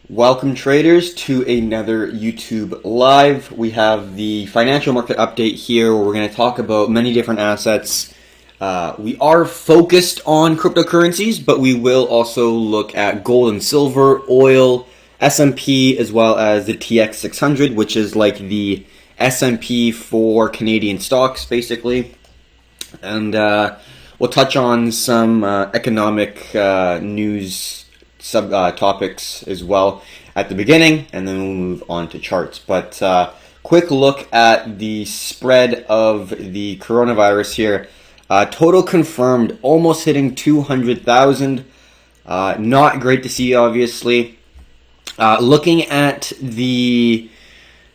Welcome traders to another YouTube Live. We have the financial market update here where we're going to talk about many different assets. We are focused on cryptocurrencies, but we will also look at gold and silver, oil, S&P, as well as the TX 600, which is like the S&P for Canadian stocks, basically. And we'll touch on some economic news topics as well at the beginning, and then we'll move on to charts. But quick look at the spread of the coronavirus here. Total confirmed almost hitting 200,000. Not great to see, obviously. Looking at the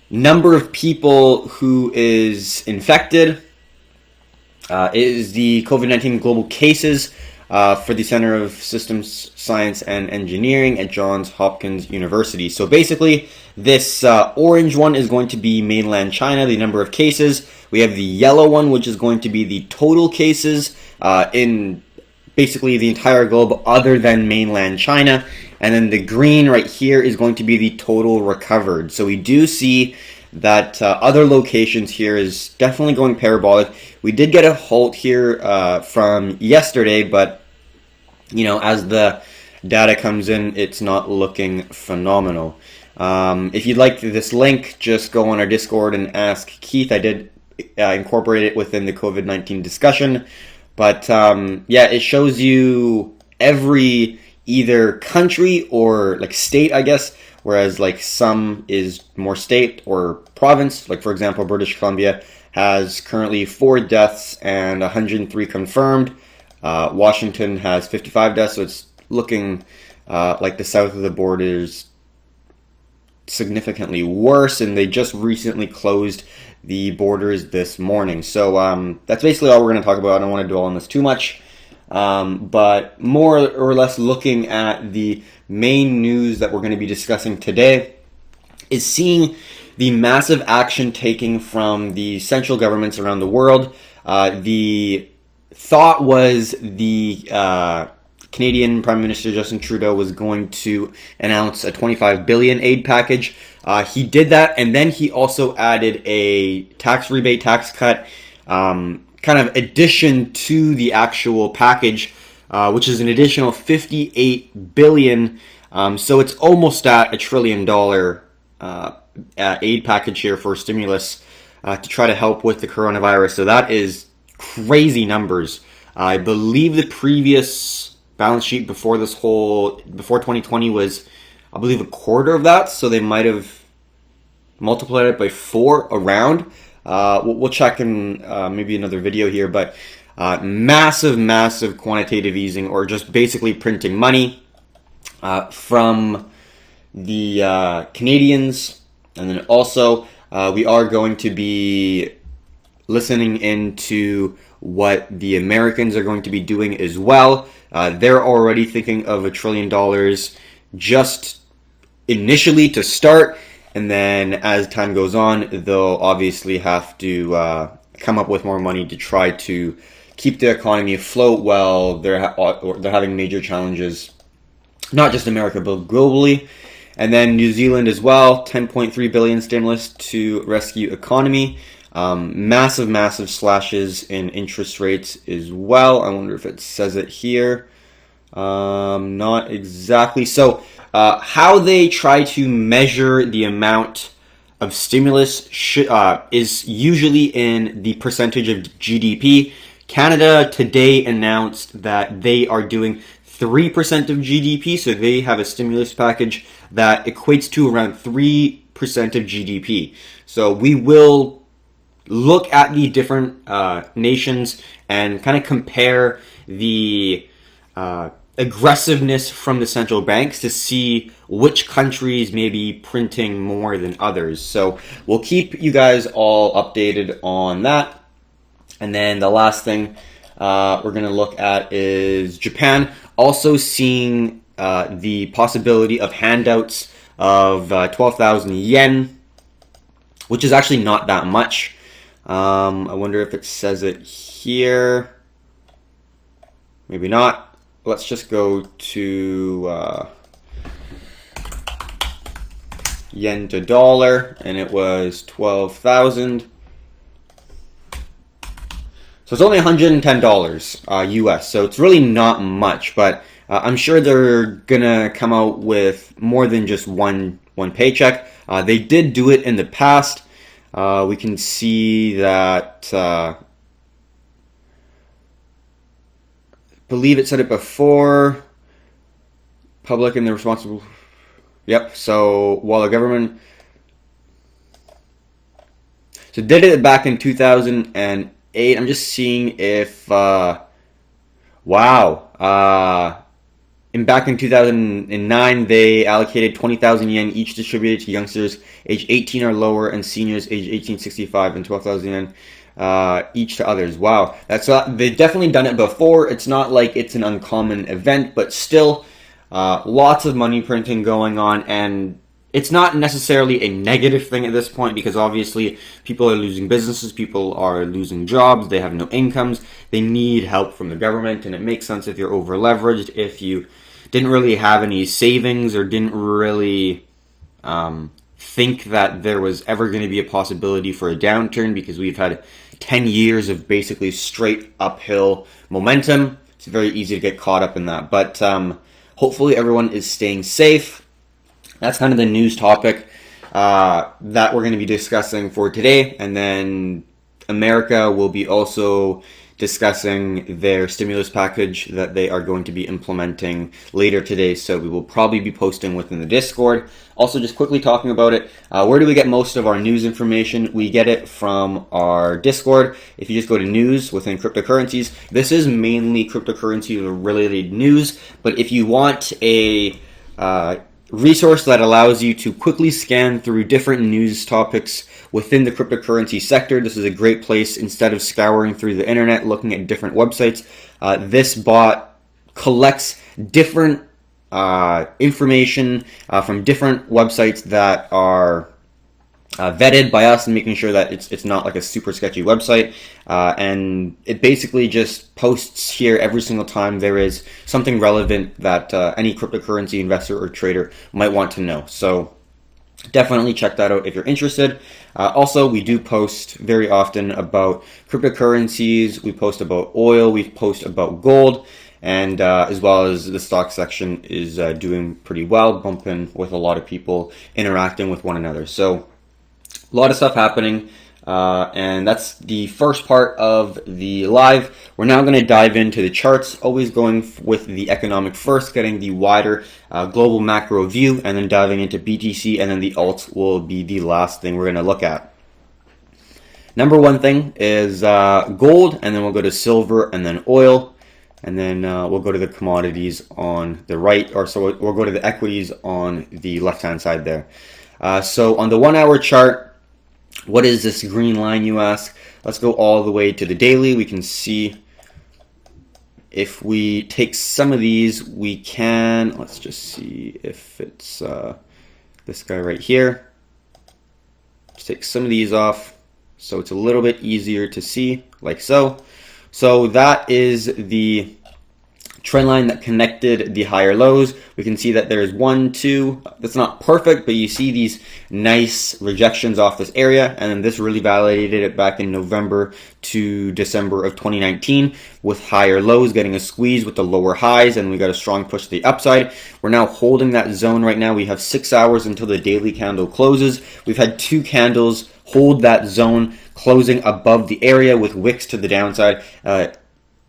number of people who is infected, is the COVID-19 global cases for the Center of Systems Science and Engineering at Johns Hopkins University. So basically, this orange one is going to be mainland China, the number of cases. We have the yellow one, which is going to be the total cases in basically the entire globe other than mainland China. And then the green right here is going to be the total recovered. So we do see that other locations here is definitely going parabolic. We did get a halt here from yesterday, but you know, as the data comes in, it's not looking phenomenal. If you'd like this link, just go on our Discord and ask Keith. I did incorporate it within the COVID-19 discussion, but yeah, it shows you every either country or like state, I guess, whereas like some is more state or province. Like for example, British Columbia has currently 4 deaths and 103 confirmed. Washington has 55 deaths, so it's looking like the south of the border is significantly worse, and they just recently closed the borders this morning. So that's basically all we're going to talk about. I don't want to dwell on this too much, but more or less looking at the main news that we're going to be discussing today is seeing the massive action taken from the central governments around the world. The thought was the Canadian Prime Minister Justin Trudeau was going to announce a $25 billion aid package. He did that, and then he also added a tax rebate, tax cut, kind of addition to the actual package, which is an additional $58 billion. So it's almost at $1 trillion aid package here for stimulus to try to help with the coronavirus. So that is crazy numbers. I believe the previous balance sheet before 2020 was, I believe, a quarter of that. So they might have multiplied it by 4 around. We'll check in maybe another video here, but massive quantitative easing, or just basically printing money from the Canadians. And then also we are going to be listening into what the Americans are going to be doing as well. They're already thinking of $1 trillion just initially to start, and then as time goes on, they'll obviously have to come up with more money to try to keep the economy afloat while they're having major challenges, not just America but globally. And then New Zealand as well, 10.3 billion stimulus to rescue economy. Massive slashes in interest rates as well. I wonder if it says it here. Not exactly. So how they try to measure the amount of stimulus is usually in the percentage of GDP. Canada today announced that they are doing 3% of GDP, so they have a stimulus package that equates to around 3% of GDP. So we will look at the different nations and kind of compare the aggressiveness from the central banks to see which countries may be printing more than others. So we'll keep you guys all updated on that. And then the last thing we're going to look at is Japan also seeing the possibility of handouts of 12,000 yen, which is actually not that much. I wonder if it says it here. Maybe not. Let's just go to yen to dollar, and it was 12,000. So it's only $110 US. So it's really not much, but I'm sure they're gonna come out with more than just one paycheck. They did do it in the past. We can see that. Believe it said it before. Public and the responsible. Yep. So while the government did it back in 2008, I'm just seeing if wow. Back in 2009, they allocated 20,000 yen each distributed to youngsters age 18 or lower and seniors age 1865 and 12,000 yen each to others. Wow, they've definitely done it before. It's not like it's an uncommon event, but still, lots of money printing going on, and it's not necessarily a negative thing at this point because obviously people are losing businesses, people are losing jobs, they have no incomes, they need help from the government, and it makes sense if you're over leveraged, if you didn't really have any savings or didn't really think that there was ever going to be a possibility for a downturn because we've had 10 years of basically straight uphill momentum. It's very easy to get caught up in that. But hopefully everyone is staying safe. That's kind of the news topic that we're going to be discussing for today. And then America will be also discussing their stimulus package that they are going to be implementing later today. So we will probably be posting within the Discord. Also, just quickly talking about it, where do we get most of our news information? We get it from our Discord. If you just go to news within cryptocurrencies, this is mainly cryptocurrency related news. But if you want a resource that allows you to quickly scan through different news topics within the cryptocurrency sector, this is a great place. Instead of scouring through the internet looking at different websites, this bot collects different information from different websites that are vetted by us and making sure that it's not like a super sketchy website, and it basically just posts here every single time there is something relevant that any cryptocurrency investor or trader might want to know. So definitely check that out if you're interested. Also, we do post very often about cryptocurrencies. We post about oil, we post about gold, and as well as the stock section is doing pretty well, bumping with a lot of people interacting with one another. So a lot of stuff happening, and that's the first part of the live. We're now going to dive into the charts, always going with the economic first, getting the wider global macro view, and then diving into BTC, and then the alts will be the last thing we're going to look at. Number one thing is gold, and then we'll go to silver, and then oil, and then we'll go to the commodities on the right, or so we'll go to the equities on the left-hand side there. So on the 1 hour chart, what is this green line, you ask? Let's go all the way to the daily. We can see if we take some of these, we can, let's just see if it's this guy right here. Let's take some of these off so it's a little bit easier to see, like so. So that is the trend line that connected the higher lows. We can see that there's 1, 2, that's not perfect, but you see these nice rejections off this area, and then this really validated it back in November to December of 2019 with higher lows getting a squeeze with the lower highs, and we got a strong push to the upside. We're now holding that zone right now. We have 6 hours until the daily candle closes. We've had 2 candles hold that zone, closing above the area with wicks to the downside,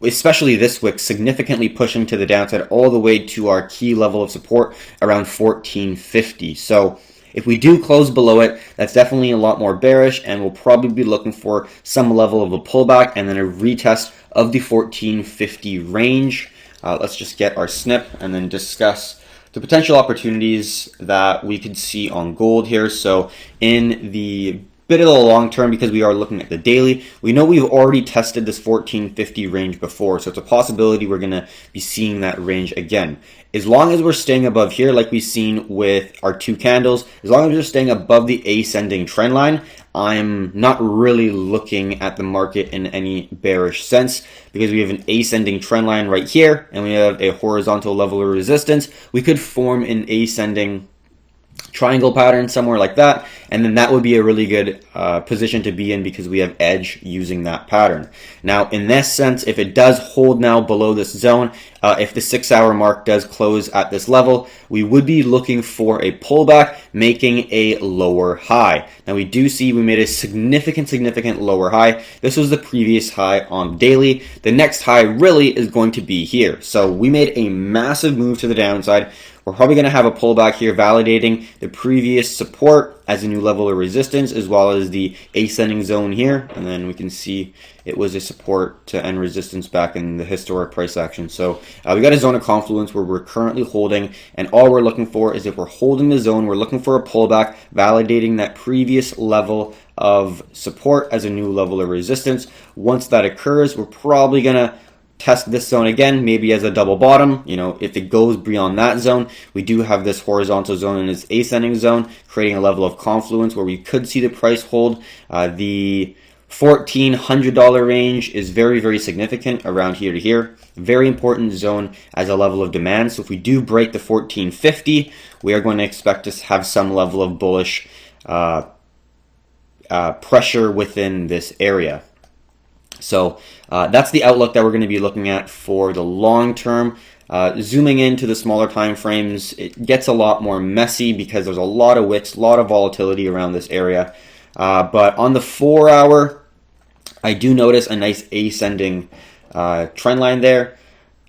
especially this wick significantly pushing to the downside all the way to our key level of support around 1450. So if we do close below it, that's definitely a lot more bearish, and we'll probably be looking for some level of a pullback and then a retest of the 1450 range. Let's just get our snip and then discuss the potential opportunities that we could see on gold here. So in the bit of the long term, because we are looking at the daily, we know we've already tested this 1450 range before, so it's a possibility we're going to be seeing that range again. As long as we're staying above here, like we've seen with our 2 candles, as long as we're staying above the ascending trend line, I'm not really looking at the market in any bearish sense, because we have an ascending trend line right here, and we have a horizontal level of resistance. We could form an ascending triangle pattern somewhere like that, and then that would be a really good position to be in because we have edge using that pattern. Now in this sense, if it does hold now below this zone, if the 6-hour mark does close at this level, we would be looking for a pullback making a lower high. Now we do see we made a significant lower high. This was the previous high on daily. The next high really is going to be here. So we made a massive move to the downside. We're probably going to have a pullback here validating the previous support as a new level of resistance, as well as the ascending zone here. And then we can see it was a support to end resistance back in the historic price action. So we got a zone of confluence where we're currently holding, and all we're looking for is if we're holding the zone, we're looking for a pullback validating that previous level of support as a new level of resistance. Once that occurs, we're probably going to test this zone again, maybe as a double bottom. You know, if it goes beyond that zone, we do have this horizontal zone and its ascending zone, creating a level of confluence where we could see the price hold. The $1,400 range is very significant around here to here. Very important zone as a level of demand. So if we do break the 1450, we are going to expect to have some level of bullish pressure within this area. So that's the outlook that we're going to be looking at for the long term. Zooming into the smaller time frames, it gets a lot more messy because there's a lot of wicks, a lot of volatility around this area. But on the 4-hour, I do notice a nice ascending trend line there.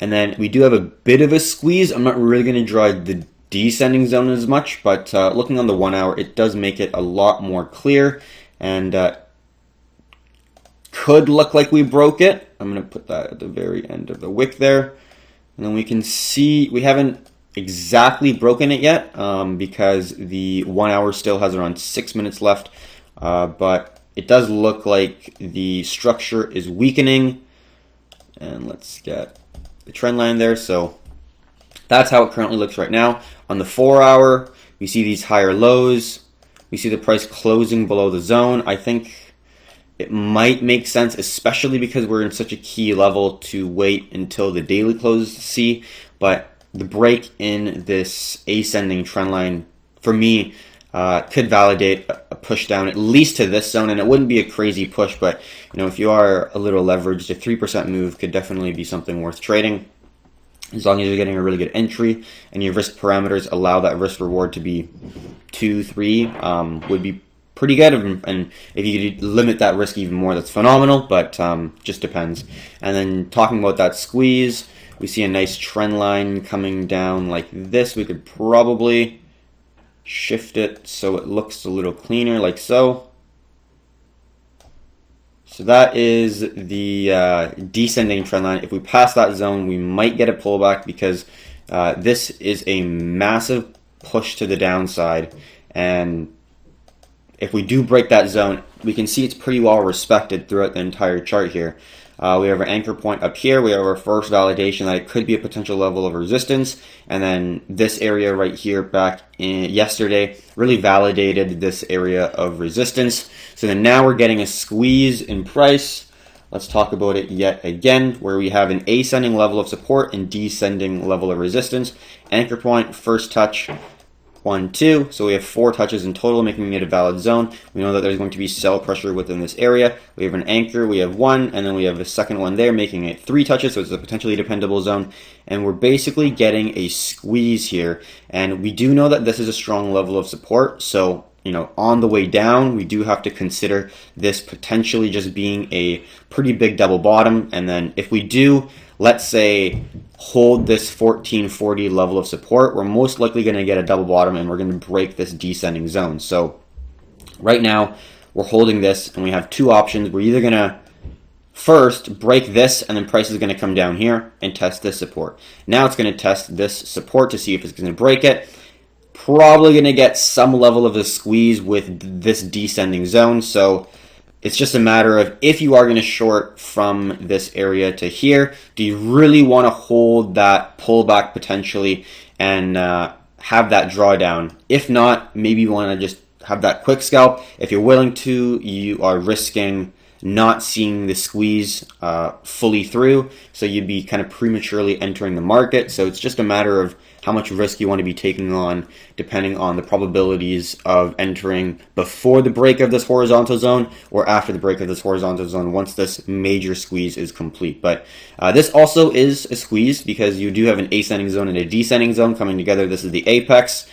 And then we do have a bit of a squeeze. I'm not really going to draw the descending zone as much, but looking on the 1-hour, it does make it a lot more clear. And could look like we broke it. I'm going to put that at the very end of the wick there. And then we can see we haven't exactly broken it yet because the 1-hour still has around 6 minutes left. But it does look like the structure is weakening. And let's get the trend line there. So that's how it currently looks right now. On the 4-hour, we see these higher lows. We see the price closing below the zone. I think it might make sense, especially because we're in such a key level, to wait until the daily close to see. But the break in this ascending trend line, for me, could validate a push down at least to this zone. And it wouldn't be a crazy push, but you know, if you are a little leveraged, a 3% move could definitely be something worth trading, as long as you're getting a really good entry and your risk parameters allow that risk reward to be 2, 3, would be pretty good. And if you could limit that risk even more, that's phenomenal, but just depends. And then talking about that squeeze, we see a nice trend line coming down like this. We could probably shift it so it looks a little cleaner, like so. So that is the descending trend line. If we pass that zone, we might get a pullback because this is a massive push to the downside. And if we do break that zone, we can see it's pretty well respected throughout the entire chart here. We have our anchor point up here. We have our first validation that it could be a potential level of resistance. And then this area right here back in yesterday really validated this area of resistance. So then now we're getting a squeeze in price. Let's talk about it yet again, where we have an ascending level of support and descending level of resistance. Anchor point, first touch, 1, 2. So we have 4 touches in total, making it a valid zone. We know that there's going to be sell pressure within this area. We have an anchor, we have 1, and then we have a second one there, making it 3 touches, so it's a potentially dependable zone. And we're basically getting a squeeze here. And we do know that this is a strong level of support, so you know, on the way down, we do have to consider this potentially just being a pretty big double bottom. And then if we do, let's say, hold this 1440 level of support, we're most likely going to get a double bottom and we're going to break this descending zone. So right now, we're holding this and we have 2 options. We're either going to first break this and then price is going to come down here and test this support. Now it's going to test this support to see if it's going to break it. Probably going to get some level of a squeeze with this descending zone. So it's just a matter of, if you are going to short from this area to here, do you really want to hold that pullback potentially and have that drawdown? If not, maybe you want to just have that quick scalp. If you're willing to, you are risking not seeing the squeeze fully through, so you'd be kind of prematurely entering the market. So it's just a matter of how much risk you want to be taking on, depending on the probabilities of entering before the break of this horizontal zone or after the break of this horizontal zone once this major squeeze is complete. But this also is a squeeze because you do have an ascending zone and a descending zone coming together. This is the apex.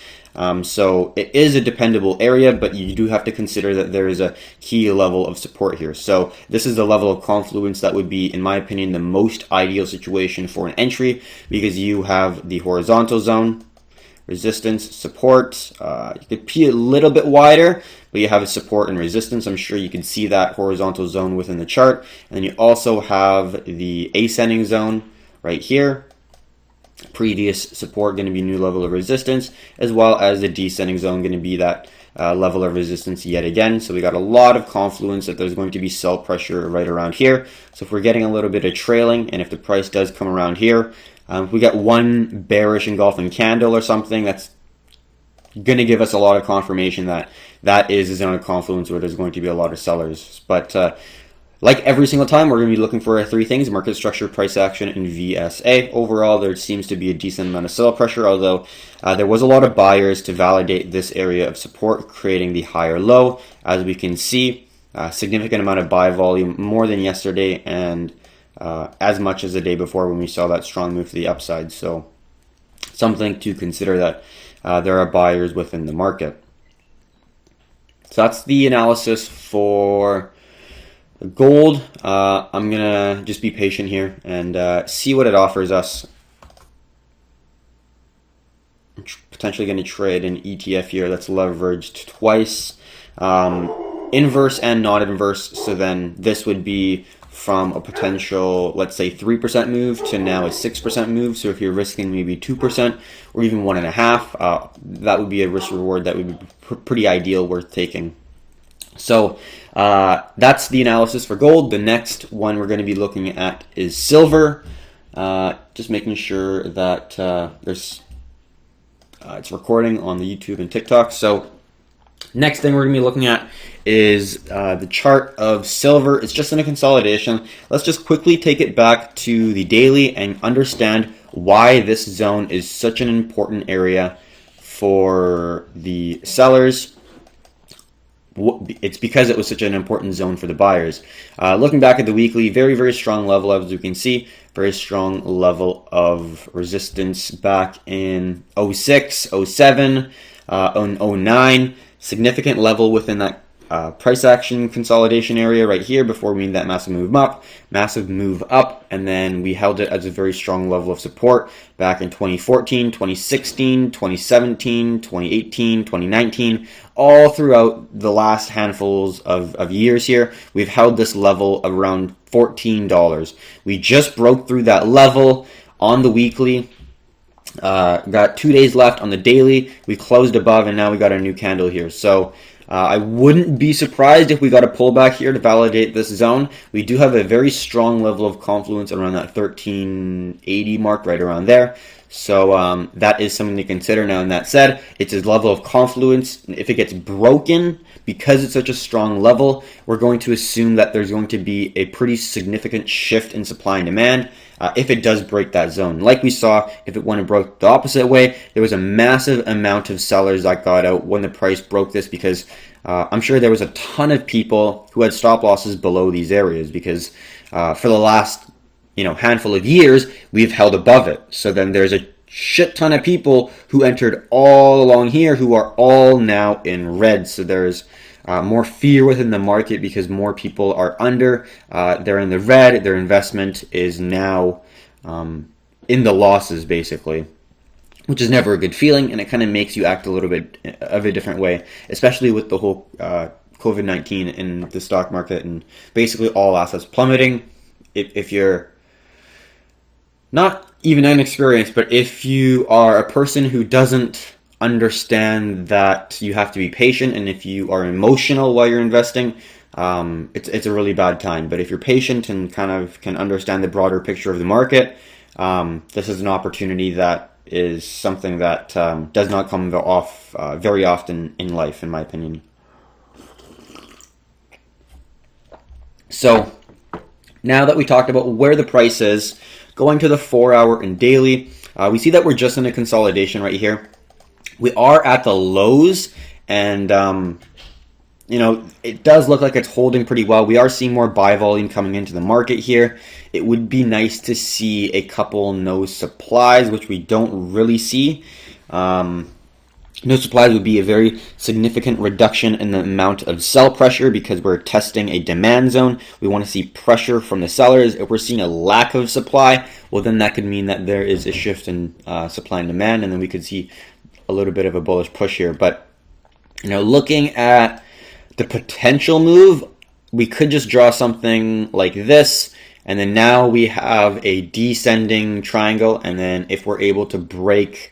So it is a dependable area, but you do have to consider that there is a key level of support here. So this is the level of confluence that would be, in my opinion, the most ideal situation for an entry, because you have the horizontal zone, resistance, support. You could be a little bit wider, but you have a support and resistance. I'm sure you can see that horizontal zone within the chart. And then you also have the ascending zone right here. Previous support going to be new level of resistance, as well as the descending zone going to be that level of resistance yet again. So we got a lot of confluence that there's going to be sell pressure right around here. So if we're getting a little bit of trailing, and if the price does come around here, if we got one bearish engulfing candle or something, that's going to give us a lot of confirmation that that is a zone of confluence where there's going to be a lot of sellers. But like every single time, we're going to be looking for three things: market structure, price action, and VSA. Overall, there seems to be a decent amount of sell pressure, although there was a lot of buyers to validate this area of support, creating the higher low. As we can see, a significant amount of buy volume, more than yesterday, and as much as the day before when we saw that strong move to the upside. So something to consider, that there are buyers within the market. So that's the analysis for gold. I'm gonna just be patient here and see what it offers us. I'm potentially going to trade an ETF here that's leveraged twice, inverse and not inverse. So then this would be from a potential, let's say, 3% move to now a 6% move. So if you're risking maybe 2% or even 1.5%, that would be a risk reward that would be pretty ideal, worth taking. So that's the analysis for gold. The next one we're going to be looking at is silver. Just making sure that it's recording on the YouTube and TikTok. So next thing we're going to be looking at is the chart of silver. It's just in a consolidation. Let's just quickly take it back to the daily and understand why this zone is such an important area for the sellers. It's because it was such an important zone for the buyers. Looking back at the weekly, very, very strong level, as you can see. Very strong level of resistance back in 06, 07, 09. Significant level within that price action consolidation area right here before we made that massive move up, and then we held it as a very strong level of support back in 2014, 2016, 2017, 2018, 2019. All throughout the last handfuls of years here, we've held this level around $14. We just broke through that level on the weekly. Got 2 days left on the daily. We closed above, and now we got a new candle here. So I wouldn't be surprised if we got a pullback here to validate this zone. We do have a very strong level of confluence around that 1380 mark, right around there. So that is something to consider. Now, in that said, it's a level of confluence. If it gets broken, because it's such a strong level, we're going to assume that there's going to be a pretty significant shift in supply and demand if it does break that zone. Like we saw, if it went and broke the opposite way, there was a massive amount of sellers that got out when the price broke this, because I'm sure there was a ton of people who had stop losses below these areas, because for the last handful of years, we've held above it. So then there's a shit ton of people who entered all along here who are all now in red. So there's more fear within the market because more people are under. They're in the red. Their investment is now in the losses, basically, which is never a good feeling, and it kind of makes you act a little bit of a different way, especially with the whole COVID-19 in the stock market and basically all assets plummeting. If you're not even inexperienced, but if you are a person who doesn't understand that you have to be patient, and if you are emotional while you're investing, it's a really bad time. But if you're patient and kind of can understand the broader picture of the market, this is an opportunity that is something that does not come off very often in life, in my opinion. So now that we talked about where the price is, going to the 4-hour and daily, we see that we're just in a consolidation right here. We are at the lows, and it does look like it's holding pretty well. We are seeing more buy volume coming into the market here. It would be nice to see a couple no supplies, which we don't really see. No supplies would be a very significant reduction in the amount of sell pressure because we're testing a demand zone. We want to see pressure from the sellers. If we're seeing a lack of supply, well, then that could mean that there is a shift in supply and demand, and then we could see a little bit of a bullish push here. But looking at the potential move, we could just draw something like this, and then now we have a descending triangle, and then if we're able to break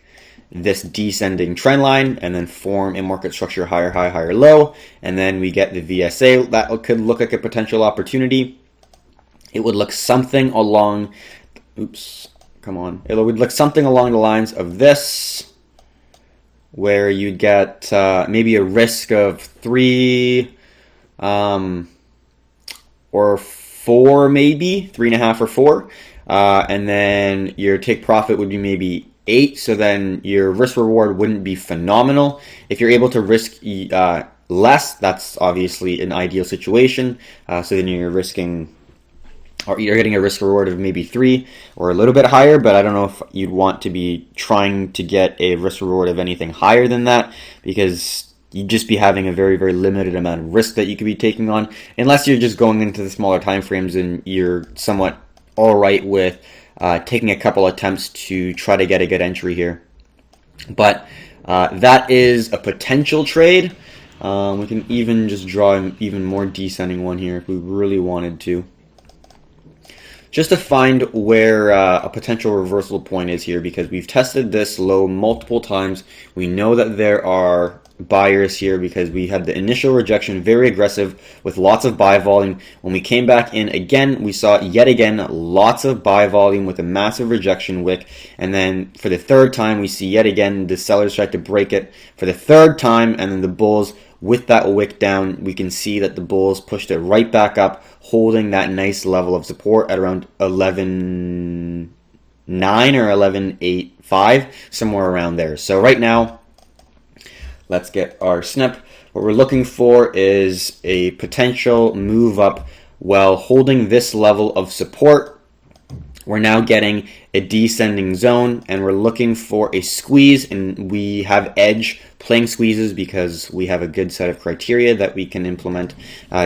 this descending trend line and then form a market structure higher high, higher low, and then we get the VSA, that could look like a potential opportunity. It would look something along, it would look something along the lines of this, where you'd get maybe a risk of 3 or 4, maybe 3.5 or 4, and then your take profit would be maybe 8, so then your risk reward wouldn't be phenomenal. If you're able to risk less, that's obviously an ideal situation. So then you're risking, or you're getting a risk reward of maybe 3 or a little bit higher, but I don't know if you'd want to be trying to get a risk reward of anything higher than that, because you'd just be having a very, very limited amount of risk that you could be taking on, unless you're just going into the smaller time frames and you're somewhat all right with taking a couple attempts to try to get a good entry here. But that is a potential trade. We can even just draw an even more descending one here if we really wanted to, just to find where a potential reversal point is here, because we've tested this low multiple times. We know that there are buyers here because we had the initial rejection, very aggressive with lots of buy volume. When we came back in again, we saw yet again lots of buy volume with a massive rejection wick, and then for the third time we see yet again the sellers tried to break it for the third time, and then the bulls, with that wick down, we can see that the bulls pushed it right back up, holding that nice level of support at around 11.9 or 11.85, somewhere around there. So right now, let's get our snip. What we're looking for is a potential move up while holding this level of support. We're now getting a descending zone, and we're looking for a squeeze, and we have edge playing squeezes because we have a good set of criteria that we can implement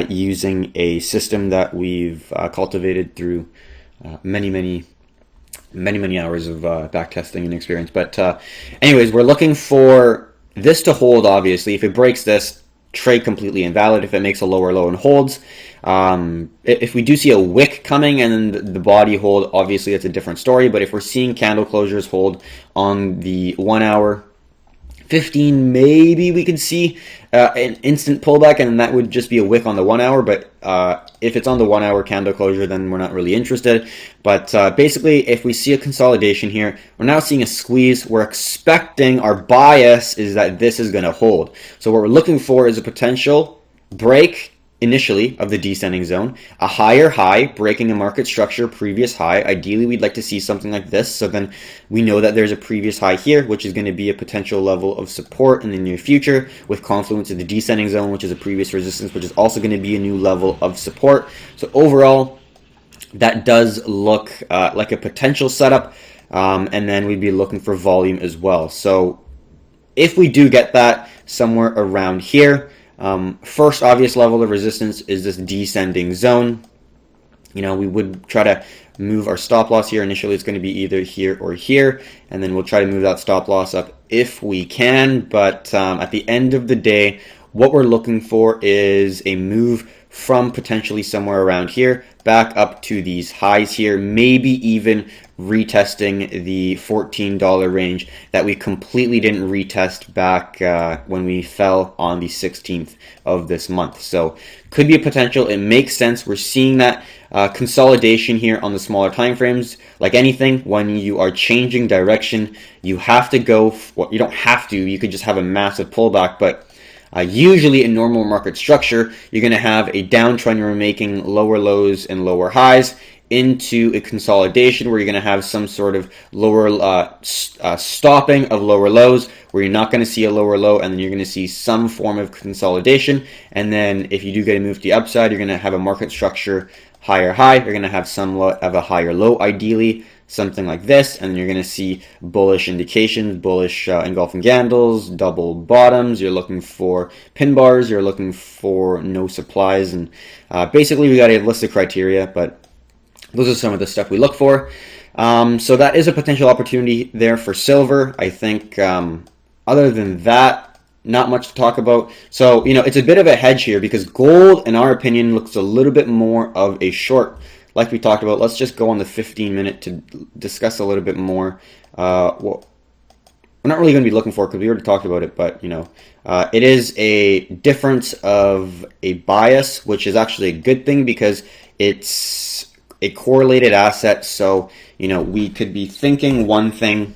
using a system that we've cultivated through many hours of back testing and experience. But anyways, we're looking for this to hold. Obviously, if it breaks this, trade completely invalid. If it makes a lower low and holds, if we do see a wick coming and then the body hold, obviously that's a different story. But if we're seeing candle closures hold on the 1 hour, 15, maybe we could see an instant pullback, and that would just be a wick on the 1 hour. But if it's on the 1 hour candle closure, then we're not really interested. But basically, if we see a consolidation here, we're now seeing a squeeze. We're expecting, our bias is that this is going to hold. So what we're looking for is a potential break initially of the descending zone, a higher high, breaking a market structure, previous high. Ideally, we'd like to see something like this. So then we know that there's a previous high here, which is going to be a potential level of support in the near future, with confluence of the descending zone, which is a previous resistance, which is also going to be a new level of support. So overall, that does look like a potential setup. And then we'd be looking for volume as well. So if we do get that somewhere around here, first obvious level of resistance is this descending zone. We would try to move our stop loss here. Initially, it's going to be either here or here, and then we'll try to move that stop loss up if we can. But at the end of the day, what we're looking for is a move from potentially somewhere around here back up to these highs here, maybe even retesting the $14 range that we completely didn't retest back when we fell on the 16th of this month. So could be a potential. It makes sense. We're seeing that consolidation here on the smaller time frames. Like anything, when you are changing direction, you have to go, well, you don't have to, you could just have a massive pullback, but Usually in normal market structure, you're going to have a downtrend where you're making lower lows and lower highs into a consolidation where you're going to have some sort of lower stopping of lower lows where you're not going to see a lower low, and then you're going to see some form of consolidation. And then if you do get a move to the upside, you're going to have a market structure higher high, you're going to have some of a higher low, ideally something like this, and then you're going to see bullish indications, bullish engulfing candles, double bottoms. You're looking for pin bars, you're looking for no supplies, and basically we got a list of criteria, but those are some of the stuff we look for. So that is a potential opportunity there for silver. I think other than that, not much to talk about. So, it's a bit of a hedge here because gold, in our opinion, looks a little bit more of a short. Like we talked about, let's just go on the 15-minute to discuss a little bit more. Well, we're not really going to be looking for it because we already talked about it, but, it is a difference of a bias, which is actually a good thing because it's a correlated asset. So, we could be thinking one thing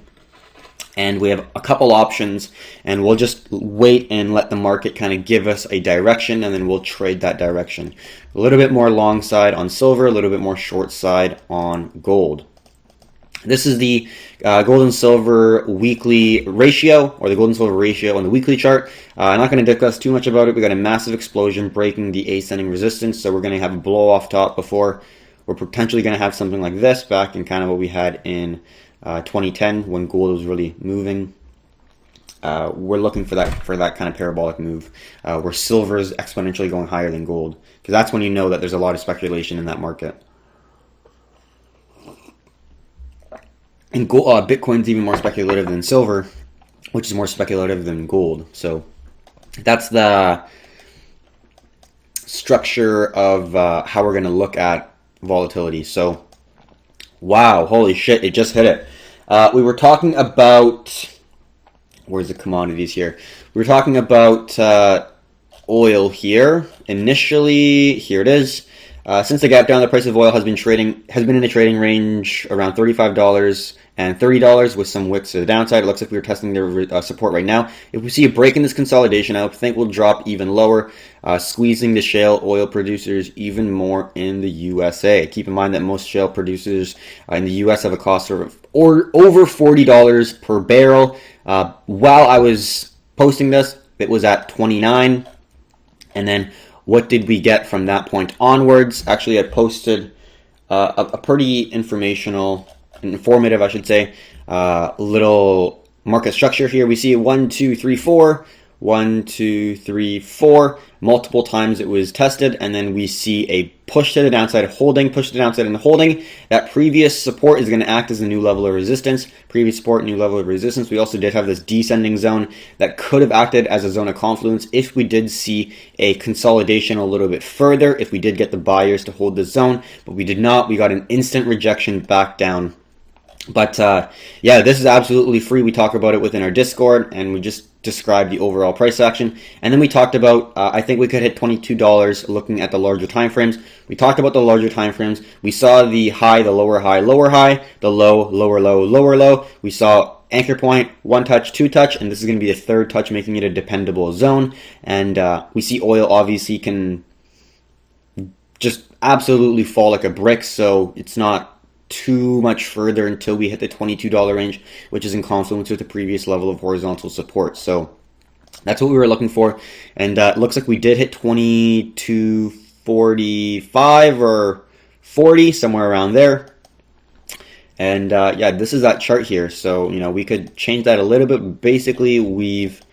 and we have a couple options, and we'll just wait and let the market kind of give us a direction, and then we'll trade that direction. A little bit more long side on silver, a little bit more short side on gold. This is the gold and silver weekly ratio, or the gold and silver ratio on the weekly chart. I'm not going to discuss too much about it. We got a massive explosion breaking the ascending resistance, so we're going to have a blow off top before we're potentially going to have something like this back in kind of what we had in 2010 when gold was really moving. We're looking for that kind of parabolic move where silver is exponentially going higher than gold, because that's when you know that there's a lot of speculation in that market. And gold, Bitcoin's even more speculative than silver, which is more speculative than gold. So that's the structure of how we're going to look at volatility. So, wow, holy shit, it just hit it. We were talking about, where's the commodities here? We were talking about oil here. Initially, here it is. Since the gap down, the price of oil has been in a trading range around $35 and $30 with some wicks to the downside. It looks like we're testing their support right now. If we see a break in this consolidation, I think we'll drop even lower, squeezing the shale oil producers even more in the USA. Keep in mind that most shale producers in the US have a cost of over $40 per barrel. While I was posting this, it was at 29, and then what did we get from that point onwards? Actually, I posted a pretty informative, I should say, little market structure here. We see 1, 2, 3, 4, 1, 2, 3, 4. Multiple times it was tested, and then we see a push to the downside, holding, push to the downside, and holding. That previous support is going to act as a new level of resistance. Previous support, new level of resistance. We also did have this descending zone that could have acted as a zone of confluence if we did see a consolidation a little bit further, if we did get the buyers to hold this zone, but we did not. We got an instant rejection back down. But yeah, this is absolutely free. We talk about it within our Discord, and we just described the overall price action. And then we talked about, I think we could hit $22 looking at the larger time frames. We talked about the larger time frames. We saw the high, the lower high, the low, lower low, lower low. We saw anchor point, 1 touch, 2 touch, and this is going to be the 3rd touch, making it a dependable zone. And we see oil obviously can just absolutely fall like a brick, so it's not too much further until we hit the $22 range, which is in confluence with the previous level of horizontal support. So that's what we were looking for, and it looks like we did hit 22.45 or 40, somewhere around there. And yeah, this is that chart here. So we could change that a little bit. Basically, we've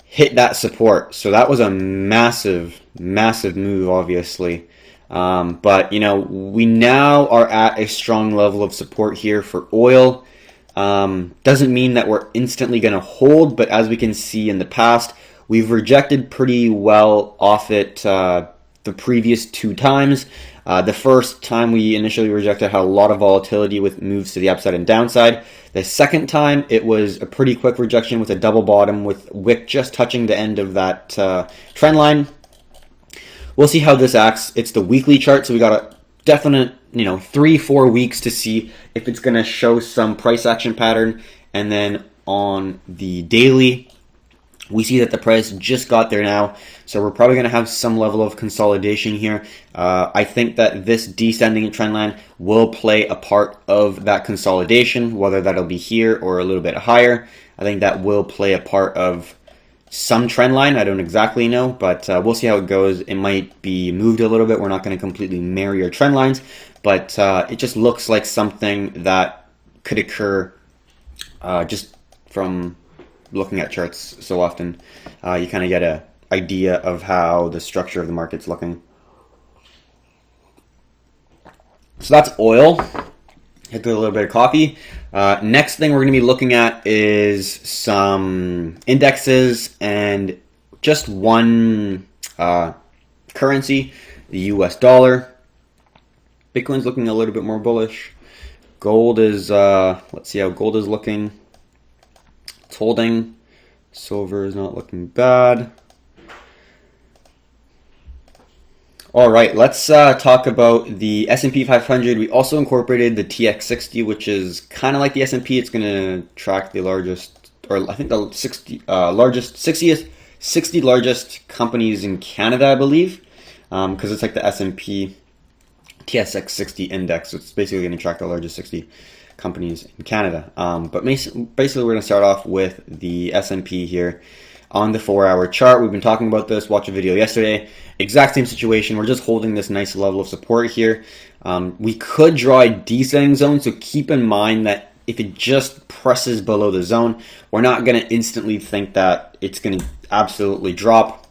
hit that support, so that was a massive move, obviously. But we now are at a strong level of support here for oil. Doesn't mean that we're instantly going to hold, but as we can see in the past, we've rejected pretty well off it the previous 2 times. The first time we initially rejected had a lot of volatility with moves to the upside and downside. The second time, it was a pretty quick rejection with a double bottom with wick just touching the end of that trend line. We'll see how this acts. It's the weekly chart, so we got a definite, 3-4 weeks to see if it's going to show some price action pattern. And then on the daily, We see that the price just got there now, so we're probably going to have some level of consolidation here. I think that this descending trend line will play a part of that consolidation, whether that'll be here or a little bit higher. I think that will play a part of some trend line. I don't exactly know, but we'll see how it goes. It might be moved a little bit. We're not going to completely marry our trend lines, but it just looks like something that could occur just from looking at charts so often. You kind of get an idea of how the structure of the market's looking. So that's oil. Hit a little bit of coffee. Next thing we're going to be looking at is some indexes and just one currency, the US dollar. Bitcoin's looking a little bit more bullish. Gold is, let's see how gold is looking. It's holding. Silver is not looking bad. All right, let's talk about the S&P 500. We also incorporated the TX60, which is kind of like the S&P. It's going to track the largest, or I think the 60 largest companies in Canada, I believe, because it's like the S&P TSX 60 index. So it's basically going to track the largest 60 companies in Canada. But basically, we're going to start off with the S&P here. On the 4-hour chart, we've been talking about this. Watch a video yesterday. Exact same situation. We're just holding this nice level of support here. We could draw a descending zone, so keep in mind that if it just presses below the zone, we're not going to instantly think that it's going to absolutely drop.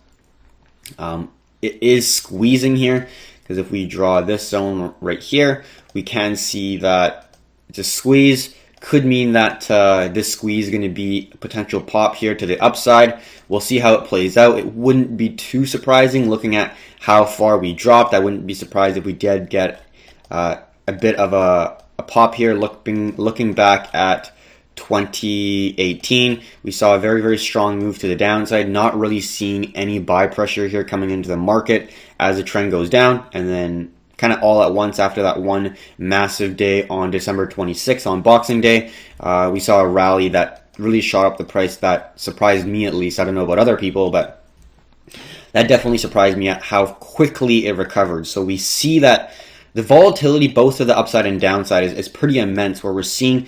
It is squeezing here, because if we draw this zone right here, we can see that it's a squeeze. Could mean that this squeeze is going to be a potential pop here to the upside. We'll see how it plays out. It wouldn't be too surprising looking at how far we dropped. I wouldn't be surprised if we did get a bit of a pop here. Looking back at 2018, we saw a very, very strong move to the downside, not really seeing any buy pressure here coming into the market as the trend goes down, and then kind of all at once after that one massive day on December 26th on Boxing Day, we saw a rally that really shot up the price. That surprised me, at least. I don't know about other people, but that definitely surprised me at how quickly it recovered. So we see that the volatility both to the upside and downside is pretty immense, where we're seeing,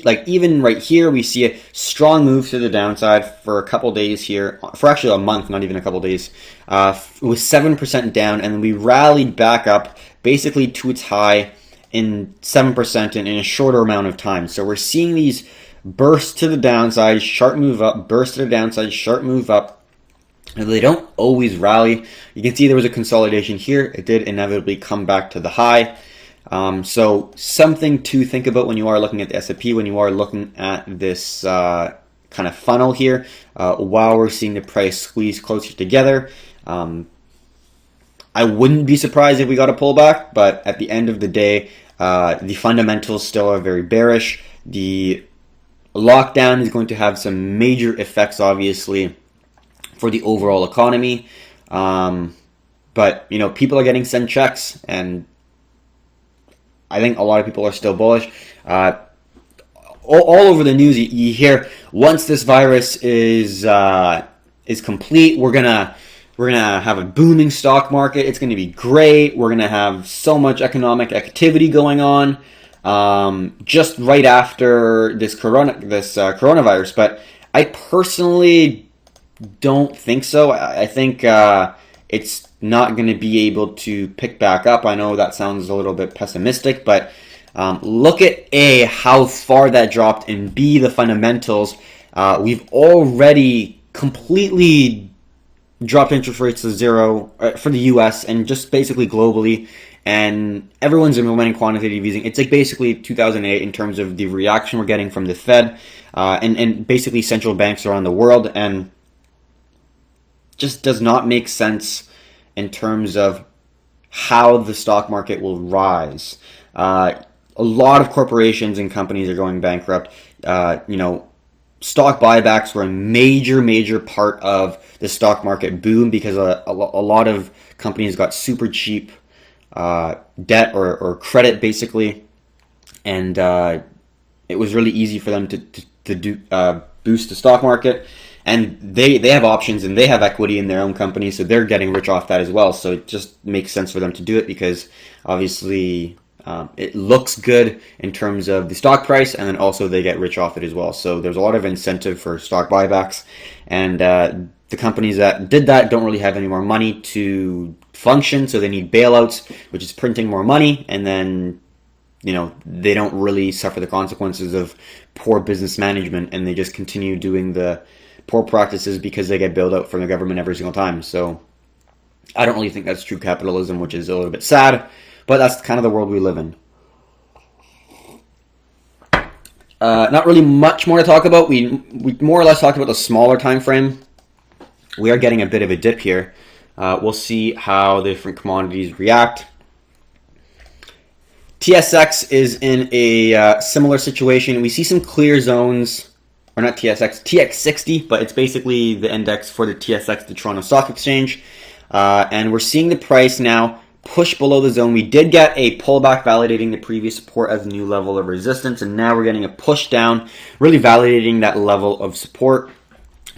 like even right here, we see a strong move to the downside for a couple days here, for actually a month, not even a couple days. It was 7% down, and then we rallied back up basically to its high in 7% in a shorter amount of time. So we're seeing these bursts to the downside, sharp move up, burst to the downside, sharp move up. And they don't always rally. You can see there was a consolidation here. It did inevitably come back to the high. So something to think about when you are looking at the S&P, when you are looking at this kind of funnel here, while we're seeing the price squeeze closer together. I wouldn't be surprised if we got a pullback, but at the end of the day, the fundamentals still are very bearish. The lockdown is going to have some major effects, obviously, for the overall economy. But, you know, people are getting sent checks, and I think a lot of people are still bullish. All over the news, you hear once this virus is complete, we're gonna have a booming stock market. It's gonna be great. We're gonna have so much economic activity going on just right after this coronavirus. But I personally don't think so. I think it's not going to be able to pick back up. I know that sounds a little bit pessimistic, but look at A, how far that dropped, and B, the fundamentals. We've already completely dropped interest rates to zero for the U.S. and just basically globally, and everyone's implementing quantitative easing. It's like basically 2008 in terms of the reaction we're getting from the Fed and basically central banks around the world, and just does not make sense in terms of how the stock market will rise. A lot of corporations and companies are going bankrupt. Stock buybacks were a major part of the stock market boom because a lot of companies got super cheap debt or credit, basically, and it was really easy for them to boost the stock market. and they have options and they have equity in their own company, so they're getting rich off that as well. So it just makes sense for them to do it because obviously it looks good in terms of the stock price, and then also they get rich off it as well. So there's a lot of incentive for stock buybacks, and the companies that did that don't really have any more money to function, so they need bailouts, which is printing more money, and then they don't really suffer the consequences of poor business management, and they just continue doing the poor practices because they get bailed out from the government every single time. So I don't really think that's true capitalism, which is a little bit sad, but that's kind of the world we live in. Not really much more to talk about. We more or less talked about the smaller time frame. We are getting a bit of a dip here. We'll see how the different commodities react. TSX is in a similar situation. We see some clear zones, or not TSX, TX60, but it's basically the index for the TSX, the Toronto Stock Exchange. And we're seeing the price now push below the zone. We did get a pullback validating the previous support as a new level of resistance, and now we're getting a push down, really validating that level of support,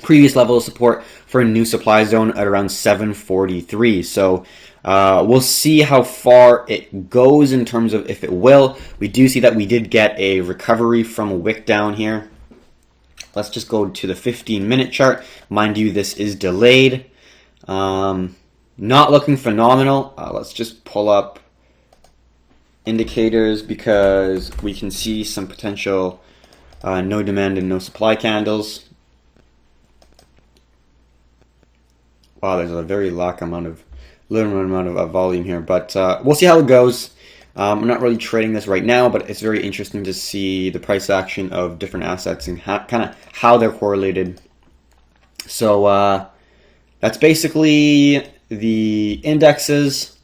previous level of support for a new supply zone at around 743. So we'll see how far it goes in terms of if it will. We do see that we did get a recovery from a wick down here. Let's just go to the 15-minute chart. Mind you, this is delayed. Not looking phenomenal. Let's just pull up indicators because we can see some potential no demand and no supply candles. Wow, there's a very little amount of volume here, but we'll see how it goes. I'm not really trading this right now, but it's very interesting to see the price action of different assets and how they're correlated. So that's basically the indexes.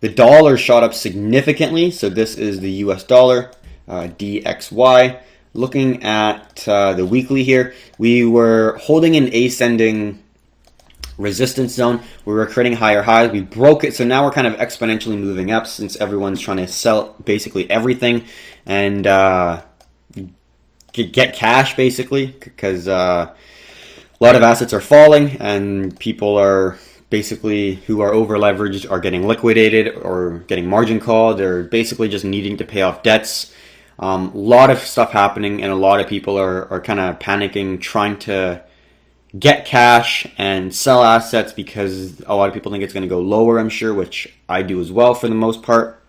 The dollar shot up significantly, so this is the US dollar, DXY. Looking at the weekly here, we were holding an ascending resistance zone. We were creating higher highs. We broke it, so now we're kind of exponentially moving up since everyone's trying to sell basically everything and get cash basically, because a lot of assets are falling and people are basically who are over leveraged are getting liquidated or getting margin called. They're basically just needing to pay off debts. A lot of stuff happening, and a lot of people are kind of panicking, trying to get cash and sell assets because a lot of people think it's going to go lower, I'm sure, which I do as well for the most part.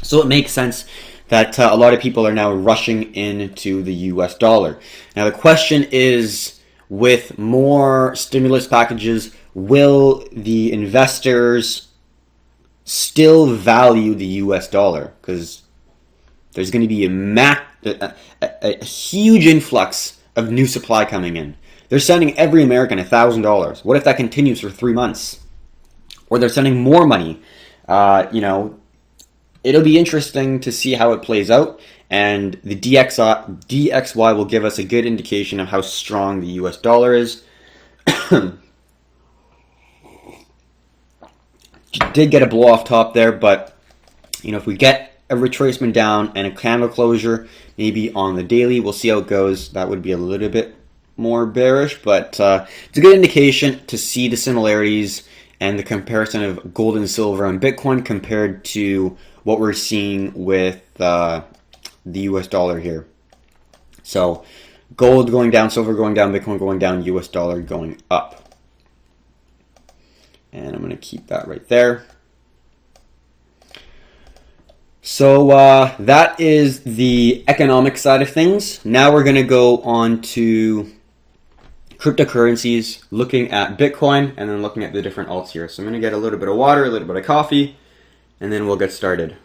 So it makes sense that a lot of people are now rushing into the US dollar. Now the question is, with more stimulus packages, will the investors still value the US dollar? Because there's going to be a huge influx of new supply coming in. They're sending every American $1,000. What if that continues for 3 months? Or they're sending more money. It'll be interesting to see how it plays out. And the DXY will give us a good indication of how strong the US dollar is. Did get a blow off top there, but if we get a retracement down and a candle closure, maybe on the daily, we'll see how it goes. That would be a little bit more bearish, but it's a good indication to see the similarities and the comparison of gold and silver and Bitcoin compared to what we're seeing with the US dollar here. So gold going down, silver going down, Bitcoin going down, US dollar going up. And I'm going to keep that right there. So that is the economic side of things. Now we're going to go on to cryptocurrencies, looking at Bitcoin, and then looking at the different alts here. So I'm going to get a little bit of water, a little bit of coffee, and then we'll get started.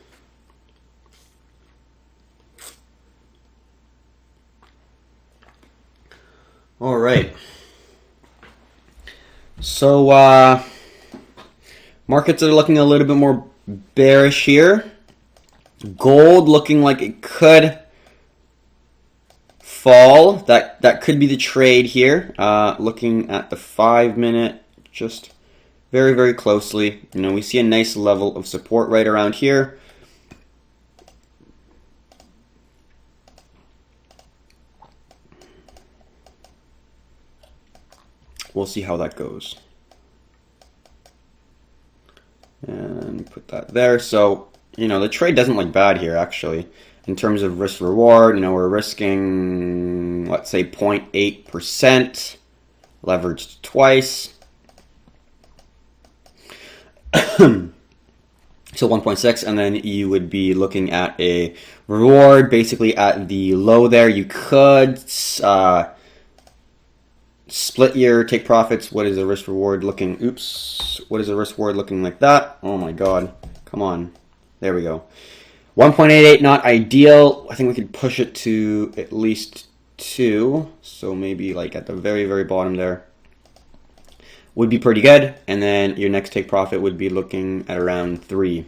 All right. So markets are looking a little bit more bearish here. Gold looking like it could fall. That could be the trade here. Looking at the 5-minute, just very, very closely. We see a nice level of support right around here. we'll see how that goes. And put that there. So, you know, the trade doesn't look bad here, actually. In terms of risk reward, you know, we're risking, let's say, 0.8%, leveraged twice. So 1.6, and then you would be looking at a reward basically at the low there. You could split your take profits. What is the risk reward looking? Oops. What is the risk reward looking like that? Oh my god. Come on. There we go. 1.88, not ideal. I think we could push it to at least 2. So maybe like at the very, very bottom there would be pretty good. And then your next take profit would be looking at around 3.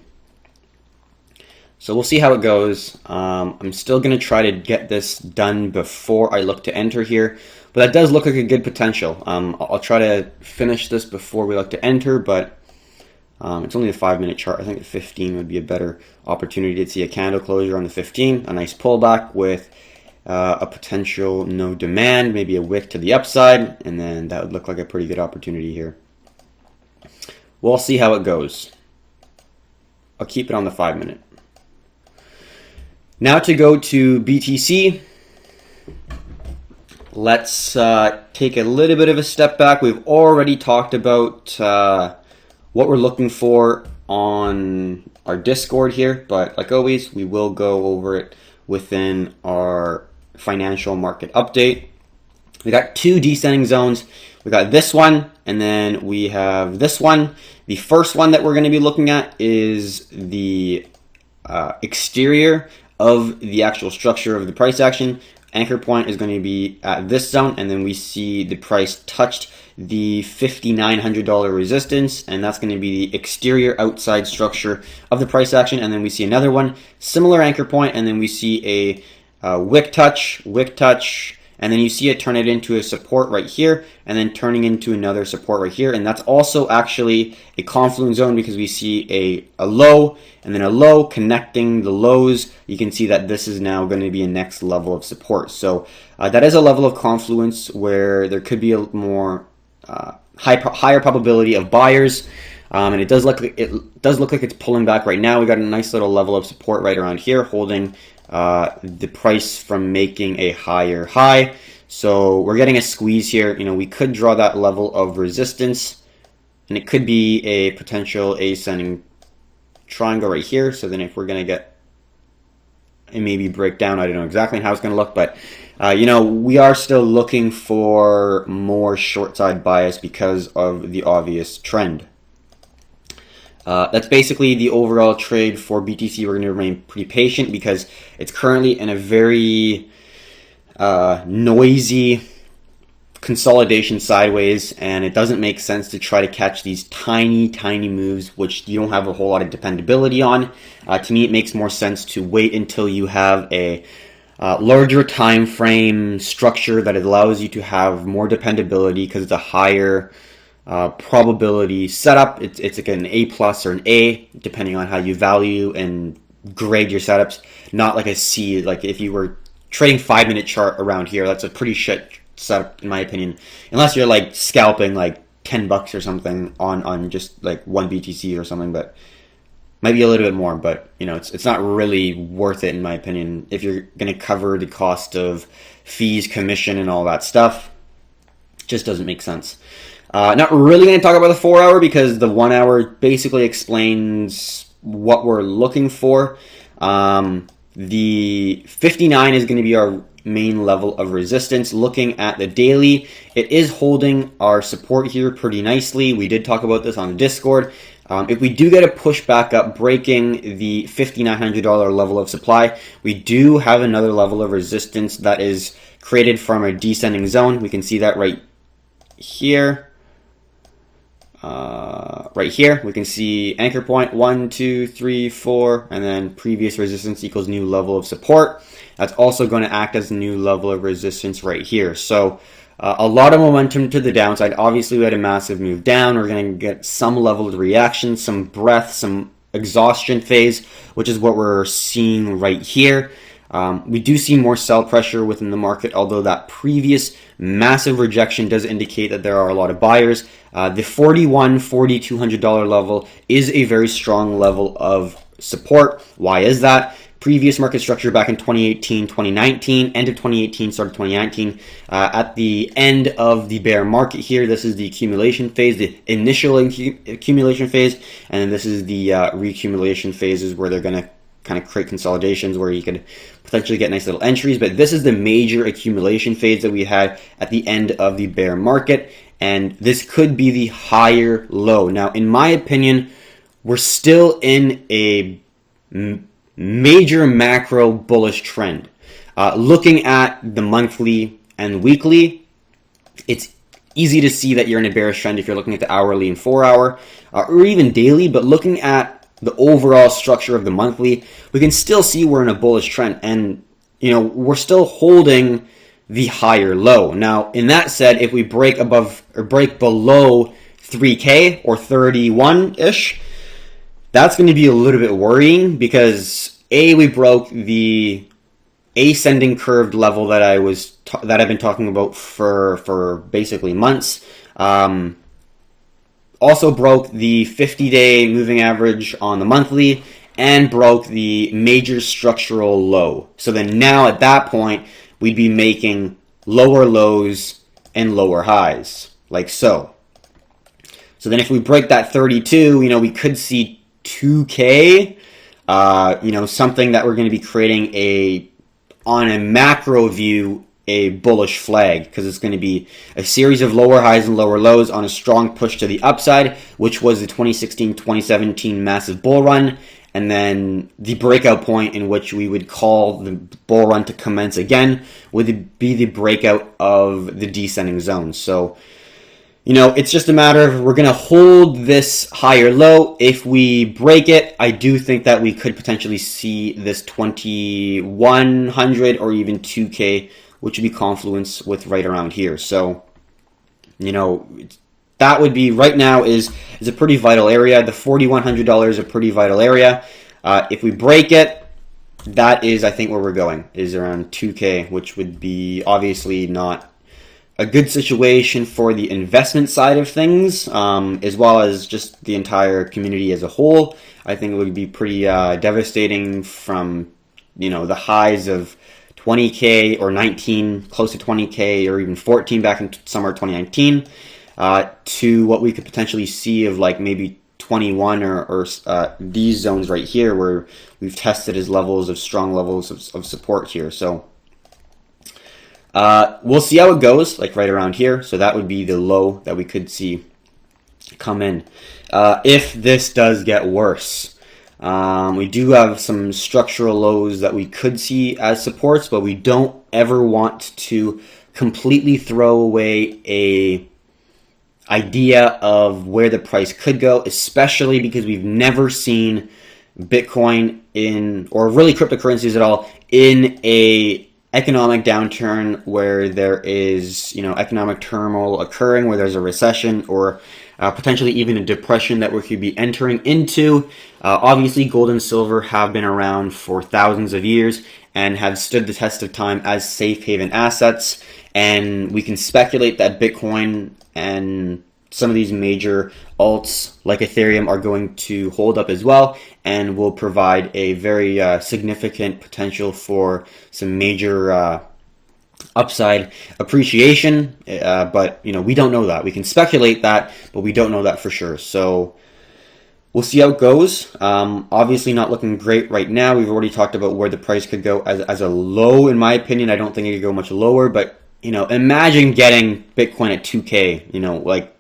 So we'll see how it goes. I'm still going to try to get this done before I look to enter here. But that does look like a good potential. I'll try to finish this before we look to enter, but it's only a 5-minute chart. I think the 15 would be a better opportunity to see a candle closure on the 15. A nice pullback with a potential no demand, maybe a wick to the upside, and then that would look like a pretty good opportunity here. We'll see how it goes. I'll keep it on the 5-minute. Now to go to BTC. Let's take a little bit of a step back. We've already talked about what we're looking for on our Discord here, but like always, we will go over it within our financial market update. We got 2 descending zones. We got this one, and then we have this one. The first one that we're going to be looking at is the exterior of the actual structure of the price action. Anchor point is going to be at this zone, and then we see the price touched the $5,900 resistance, and that's going to be the exterior outside structure of the price action. And then we see another one, similar anchor point, and then we see a wick touch, and then you see it turn it into a support right here, and then turning into another support right here. And that's also actually a confluence zone because we see a low and then a low connecting the lows. You can see that this is now going to be a next level of support. So that is a level of confluence where there could be a more higher probability of buyers. And it does look like it's pulling back right now. We got a nice little level of support right around here, holding the price from making a higher high. So we're getting a squeeze here. You know, we could draw that level of resistance, and it could be a potential ascending triangle right here. So then if we're going to get a maybe breakdown, I don't know exactly how it's going to look, but you know, we are still looking for more short side bias because of the obvious trend. That's basically the overall trade for BTC. We're going to remain pretty patient because it's currently in a very noisy consolidation sideways, and it doesn't make sense to try to catch these tiny moves which you don't have a whole lot of dependability on. To me, it makes more sense to wait until you have a larger time frame structure that allows you to have more dependability because it's a higher probability setup. It's like an A plus or an A, depending on how you value and grade your setups. Not like a C. Like if you were trading 5-minute chart around here, that's a pretty shit setup in my opinion. Unless you're like scalping like $10 or something on just like one BTC or something, but might be a little bit more. But you know, it's not really worth it in my opinion if you're gonna cover the cost of fees, commission, and all that stuff. It just doesn't make sense. Not really going to talk about the 4-hour because the 1-hour basically explains what we're looking for. The 59 is going to be our main level of resistance. Looking at the daily, it is holding our support here pretty nicely. We did talk about this on the Discord. If we do get a push back up, breaking the $5,900 level of supply, we do have another level of resistance that is created from a descending zone. We can see that right here. Right here, we can see anchor point 1, 2, 3, 4, and then previous resistance equals new level of support. That's also going to act as a new level of resistance right here. So a lot of momentum to the downside. Obviously, we had a massive move down. We're going to get some level of reaction, some breath, some exhaustion phase, which is what we're seeing right here. We do see more sell pressure within the market, although that previous massive rejection does indicate that there are a lot of buyers. The $4,200 level is a very strong level of support. Why is that? Previous market structure back in 2018, 2019, end of 2018, start of 2019. At the end of the bear market here, this is the accumulation phase, the initial accumulation phase, and then this is the reaccumulation phases where they're going to kind of create consolidations where you could potentially get nice little entries. But this is the major accumulation phase that we had at the end of the bear market, and this could be the higher low. Now, in my opinion, we're still in a major macro bullish trend. Looking at the monthly and weekly, it's easy to see that you're in a bearish trend if you're looking at the hourly and 4 hour, or even daily. But looking at the overall structure of the monthly, we can still see we're in a bullish trend, and we're still holding the higher low. Now, in that said, if we break above or break below 3K or 31-ish, that's going to be a little bit worrying, because we broke the ascending curved level that I've been talking about for basically months. Also broke the 50-day moving average on the monthly, and broke the major structural low. So then now at that point, we'd be making lower lows and lower highs, like so. So then if we break that 32, we could see 2K, something that we're going to be creating on a macro view, a bullish flag, because it's going to be a series of lower highs and lower lows on a strong push to the upside, which was the 2016-2017 massive bull run, and then the breakout point in which we would call the bull run to commence again would be the breakout of the descending zone. So, it's just a matter of we're going to hold this higher low. If we break it, I do think that we could potentially see this 2100 or even 2K, which would be confluence with right around here. So, that would be right now is a pretty vital area. The $4,100 is a pretty vital area. If we break it, that is, I think, where we're going, is around 2K, which would be obviously not a good situation for the investment side of things, as well as just the entire community as a whole. I think it would be pretty devastating from, the highs of 20K or 19, close to 20K or even 14 back in summer 2019, to what we could potentially see of like maybe 21 or these zones right here where we've tested as levels of strong levels of support here. So we'll see how it goes, like right around here. So that would be the low that we could see come in. If this does get worse, we do have some structural lows that we could see as supports, but we don't ever want to completely throw away a idea of where the price could go, especially because we've never seen Bitcoin or really cryptocurrencies at all, in a economic downturn where there is, economic turmoil occurring, where there's a recession or potentially even a depression that we could be entering into. Obviously, gold and silver have been around for thousands of years and have stood the test of time as safe haven assets. And we can speculate that Bitcoin and some of these major alts like Ethereum are going to hold up as well, and will provide a very significant potential for some major upside appreciation. But we don't know that. We can speculate that, but we don't know that for sure. So we'll see how it goes. Obviously not looking great right now. We've already talked about where the price could go as a low. In my opinion, I don't think it could go much lower, but imagine getting Bitcoin at 2K, like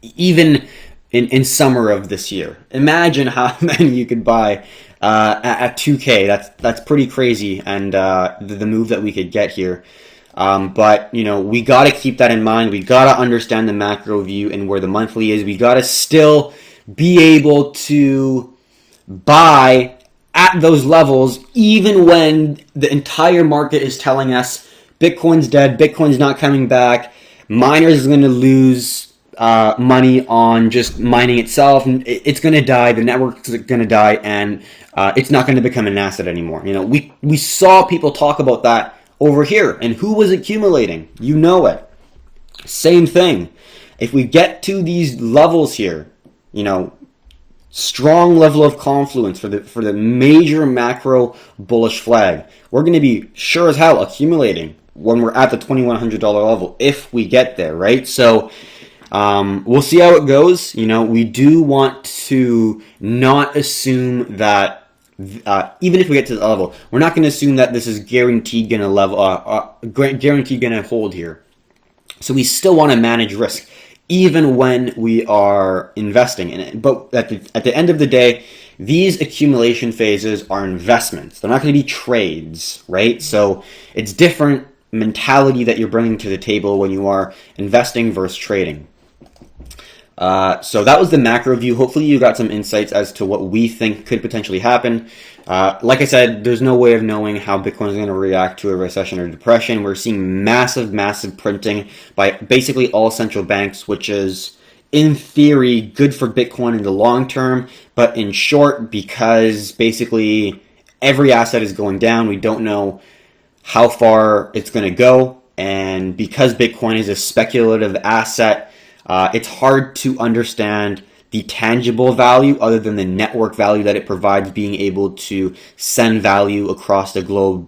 even in summer of this year. Imagine how many you could buy at 2K. That's pretty crazy, and the move that we could get here. But we got to keep that in mind. We got to understand the macro view and where the monthly is. We got to still be able to buy at those levels, even when the entire market is telling us Bitcoin's dead, Bitcoin's not coming back, miners are going to lose money on just mining itself. It's going to die. The network's going to die, and it's not going to become an asset anymore. You know, we saw people talk about that over here, and who was accumulating? You know it. Same thing. If we get to these levels here, you know, strong level of confluence for the major macro bullish flag, we're going to be sure as hell accumulating when we're at the $2,100 level if we get there, right? So we'll see how it goes. You know, we do want to not assume that even if we get to the level, we're not going to assume that this is guaranteed going to guaranteed going to hold here. So we still want to manage risk even when we are investing in it. But at the end of the day, these accumulation phases are investments. They're not going to be trades, right? So it's different mentality that you're bringing to the table when you are investing versus trading. So that was the macro view. Hopefully you got some insights as to what we think could potentially happen. Like I said, there's no way of knowing how Bitcoin is going to react to a recession or depression. We're seeing massive printing by basically all central banks, which is, in theory, good for Bitcoin in the long term. But in short, because basically every asset is going down, we don't know how far it's going to go. And because Bitcoin is a speculative asset, it's hard to understand the tangible value other than the network value that it provides, being able to send value across the globe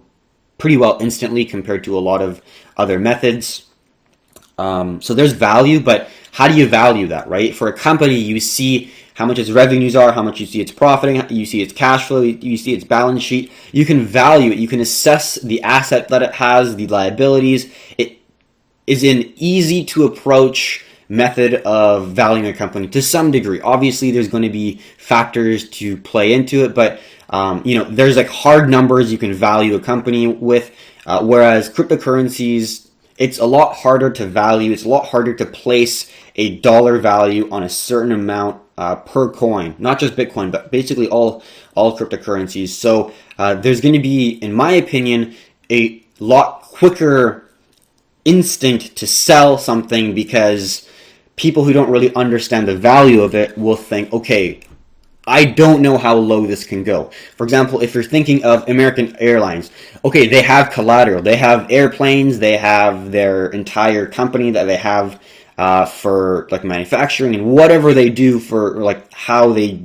pretty well instantly compared to a lot of other methods. So there's value, but how do you value that, right? For a company, you see how much its revenues are, how much you see it's profiting, you see its cash flow, you see its balance sheet. You can value it. You can assess the asset that it has, the liabilities. It is an easy to approach method of valuing a company to some degree. Obviously, there's going to be factors to play into it, but you know, there's like hard numbers you can value a company with, whereas cryptocurrencies, it's a lot harder to value. It's a lot harder to place a dollar value on a certain amount per coin, not just Bitcoin, but basically all cryptocurrencies. So there's going to be, in my opinion, a lot quicker instinct to sell something, because people who don't really understand the value of it will think, okay, I don't know how low this can go. For example, if you're thinking of American Airlines, okay, they have collateral, they have airplanes, they have their entire company that they have for like manufacturing and whatever they do for like how they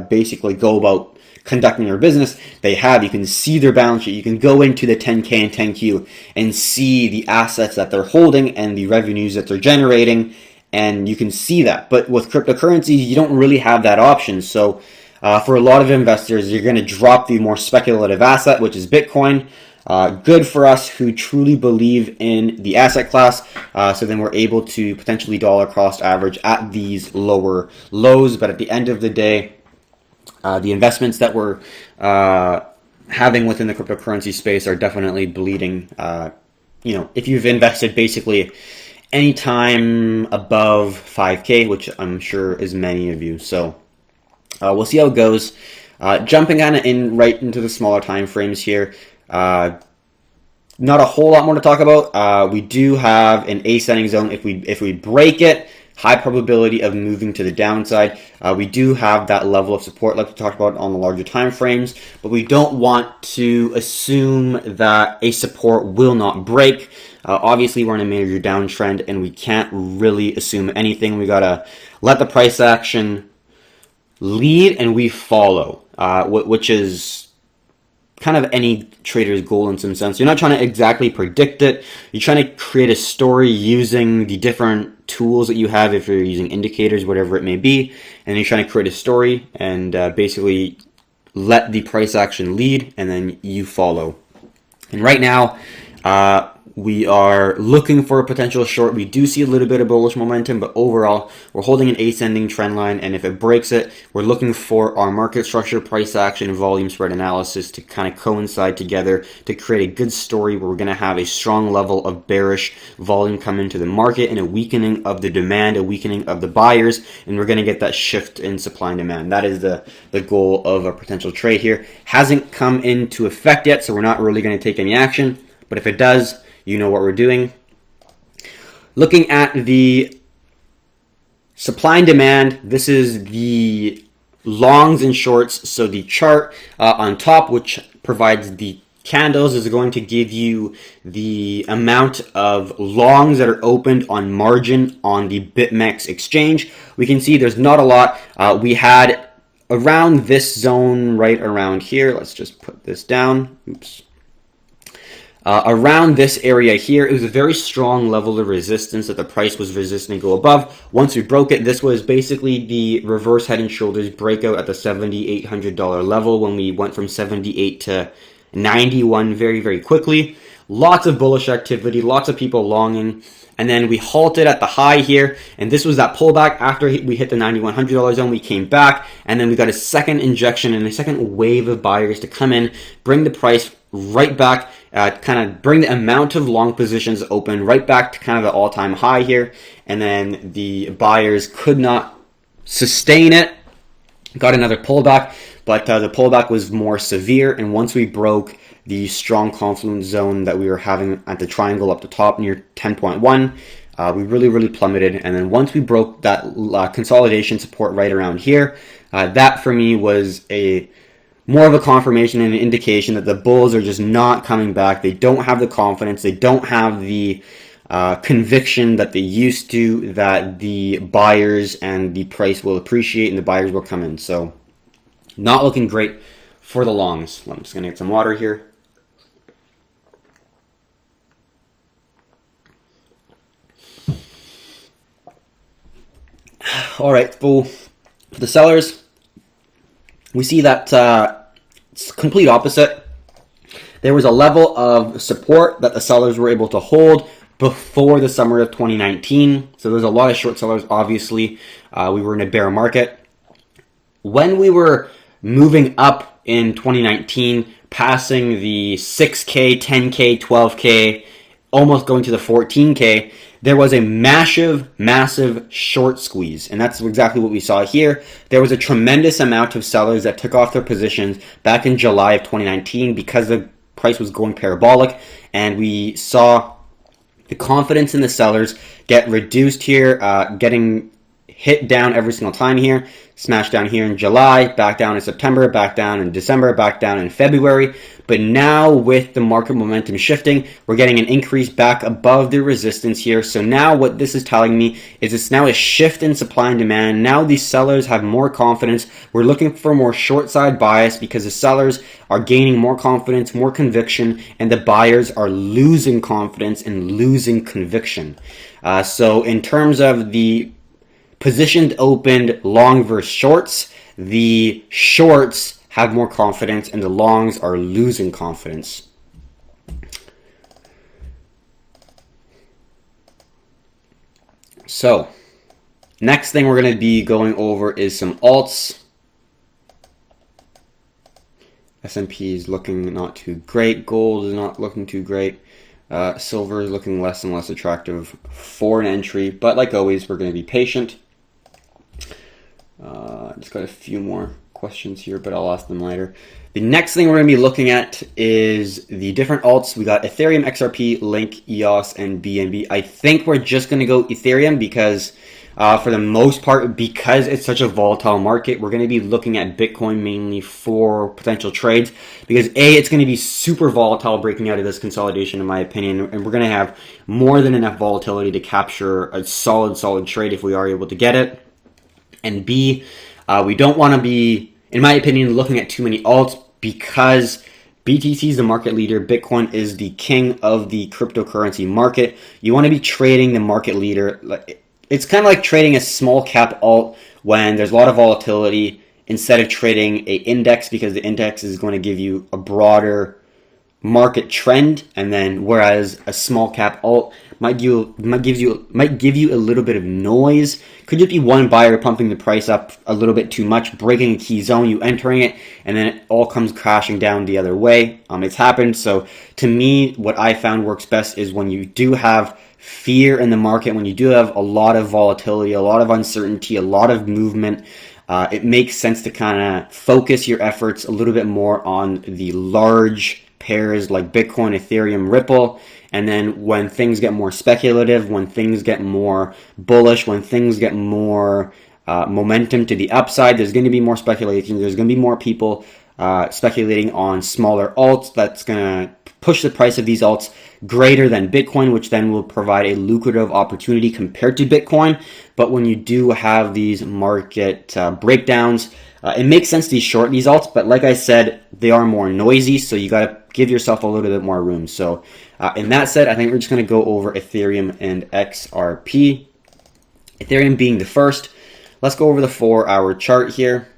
basically go about conducting their business. They have, you can see their balance sheet. You can go into the 10K and 10Q and see the assets that they're holding and the revenues that they're generating, and you can see that. But with cryptocurrencies, you don't really have that option. So for a lot of investors, you're going to drop the more speculative asset, which is Bitcoin. Good for us who truly believe in the asset class. So then we're able to potentially dollar cost average at these lower lows. But at the end of the day, the investments that we're having within the cryptocurrency space are definitely bleeding. You know, if you've invested basically anytime above 5K, which I'm sure is many of you. So we'll see how it goes. Jumping kind of right into the smaller time frames here. Not a whole lot more to talk about. We do have an ascending zone. If we break it, high probability of moving to the downside. We do have that level of support like we talked about on the larger time frames, but we don't want to assume that a support will not break. Obviously, we're in a major downtrend, and we can't really assume anything. We gotta let the price action lead, and we follow, which is kind of any trader's goal in some sense. You're not trying to exactly predict it. You're trying to create a story using the different tools that you have, if you're using indicators, whatever it may be, and you're trying to create a story and basically let the price action lead, and then you follow. And right now, we are looking for a potential short. We do see a little bit of bullish momentum, but overall, we're holding an ascending trend line, and if it breaks it, we're looking for our market structure, price action, volume spread analysis to kind of coincide together to create a good story where we're going to have a strong level of bearish volume come into the market and a weakening of the demand, a weakening of the buyers, and we're going to get that shift in supply and demand. That is the goal of a potential trade here. Hasn't come into effect yet, so we're not really going to take any action, but if it does, you know what we're doing. Looking at the Supply and demand, this is the longs and shorts. So the chart on top, which provides the candles, is going to give you the amount of longs that are opened on margin on the Bitfinex exchange. We can see there's not a lot. We had around this zone right around here. Let's just put this down. Oops. Around this area here, it was a very strong level of resistance that the price was resisting to go above. Once we broke it, this was basically the reverse head and shoulders breakout at the $7,800 level when we went from 78 to 91 very, very quickly. Lots of bullish activity, lots of people longing. And then we halted at the high here, and this was that pullback after we hit the $9,100 zone. We came back, and then we got a second injection and a second wave of buyers to come in, bring the price right back, kind of bring the amount of long positions open right back to kind of the all-time high here. And then the buyers could not sustain it, got another pullback, but the pullback was more severe. And once we broke the strong confluence zone that we were having at the triangle up the top near 10.1, we really plummeted. And then once we broke that consolidation support right around here, that for me was more of a confirmation and an indication that the bulls are just not coming back. They don't have the confidence. They don't have the conviction that they used to, that the buyers and the price will appreciate and the buyers will come in. So not looking great for the longs. I'm just going to get some water here. All right, for the sellers, we see that it's complete opposite. There was a level of support that the sellers were able to hold before the summer of 2019. So there's a lot of short sellers, obviously. We were in a bear market. When we were moving up in 2019, passing the 6K, 10K, 12K, almost going to the 14K, there was a massive short squeeze, and that's exactly what we saw here. There was a tremendous amount of sellers that took off their positions back in July of 2019 because the price was going parabolic, and we saw the confidence in the sellers get reduced here, getting hit down every single time here, smashed down here in July, back down in September, back down in December, back down in February. But now with the market momentum shifting, we're getting an increase back above the resistance here. So now what this is telling me is it's now a shift in supply and demand. Now these sellers have more confidence. We're looking for more short side bias because the sellers are gaining more confidence, more conviction, and the buyers are losing confidence and losing conviction. So in terms of the positioned opened long versus shorts, the shorts have more confidence and the longs are losing confidence. So next thing we're going to be going over is some alts. S&P is looking not too great. Gold is not looking too great. Silver is looking less and less attractive for an entry, but like always, we're going to be patient. Just got a few more questions here, but I'll ask them later. The next thing we're going to be looking at is the different alts. We got Ethereum, XRP, Link, EOS, and BNB. I think we're just going to go Ethereum because for the most part, because it's such a volatile market, we're going to be looking at Bitcoin mainly for potential trades because A, it's going to be super volatile breaking out of this consolidation in my opinion, and we're going to have more than enough volatility to capture a solid trade if we are able to get it. And B, we don't want to be, in my opinion, looking at too many alts because BTC is the market leader. Bitcoin is the king of the cryptocurrency market. You want to be trading the market leader. It's kind of like trading a small cap alt when there's a lot of volatility instead of trading a index because the index is going to give you a broader market trend, and then whereas a small cap alt might give you a little bit of noise. Could just be one buyer pumping the price up a little bit too much, breaking a key zone, you entering it, and then it all comes crashing down the other way. It's happened. So to me, what I found works best is when you do have fear in the market, when you do have a lot of volatility, a lot of uncertainty, a lot of movement, it makes sense to kind of focus your efforts a little bit more on the large pairs like Bitcoin, Ethereum, Ripple. And then when things get more speculative, when things get more bullish, when things get more momentum to the upside, there's going to be more speculation. There's going to be more people speculating on smaller alts. That's going to push the price of these alts greater than Bitcoin, which then will provide a lucrative opportunity compared to Bitcoin. But when you do have these market breakdowns, it makes sense to short these alts, but like I said, they are more noisy, so you got to give yourself a little bit more room. So in that said, I think we're just going to go over Ethereum and XRP. Ethereum being the first. Let's go over the 4-hour chart here.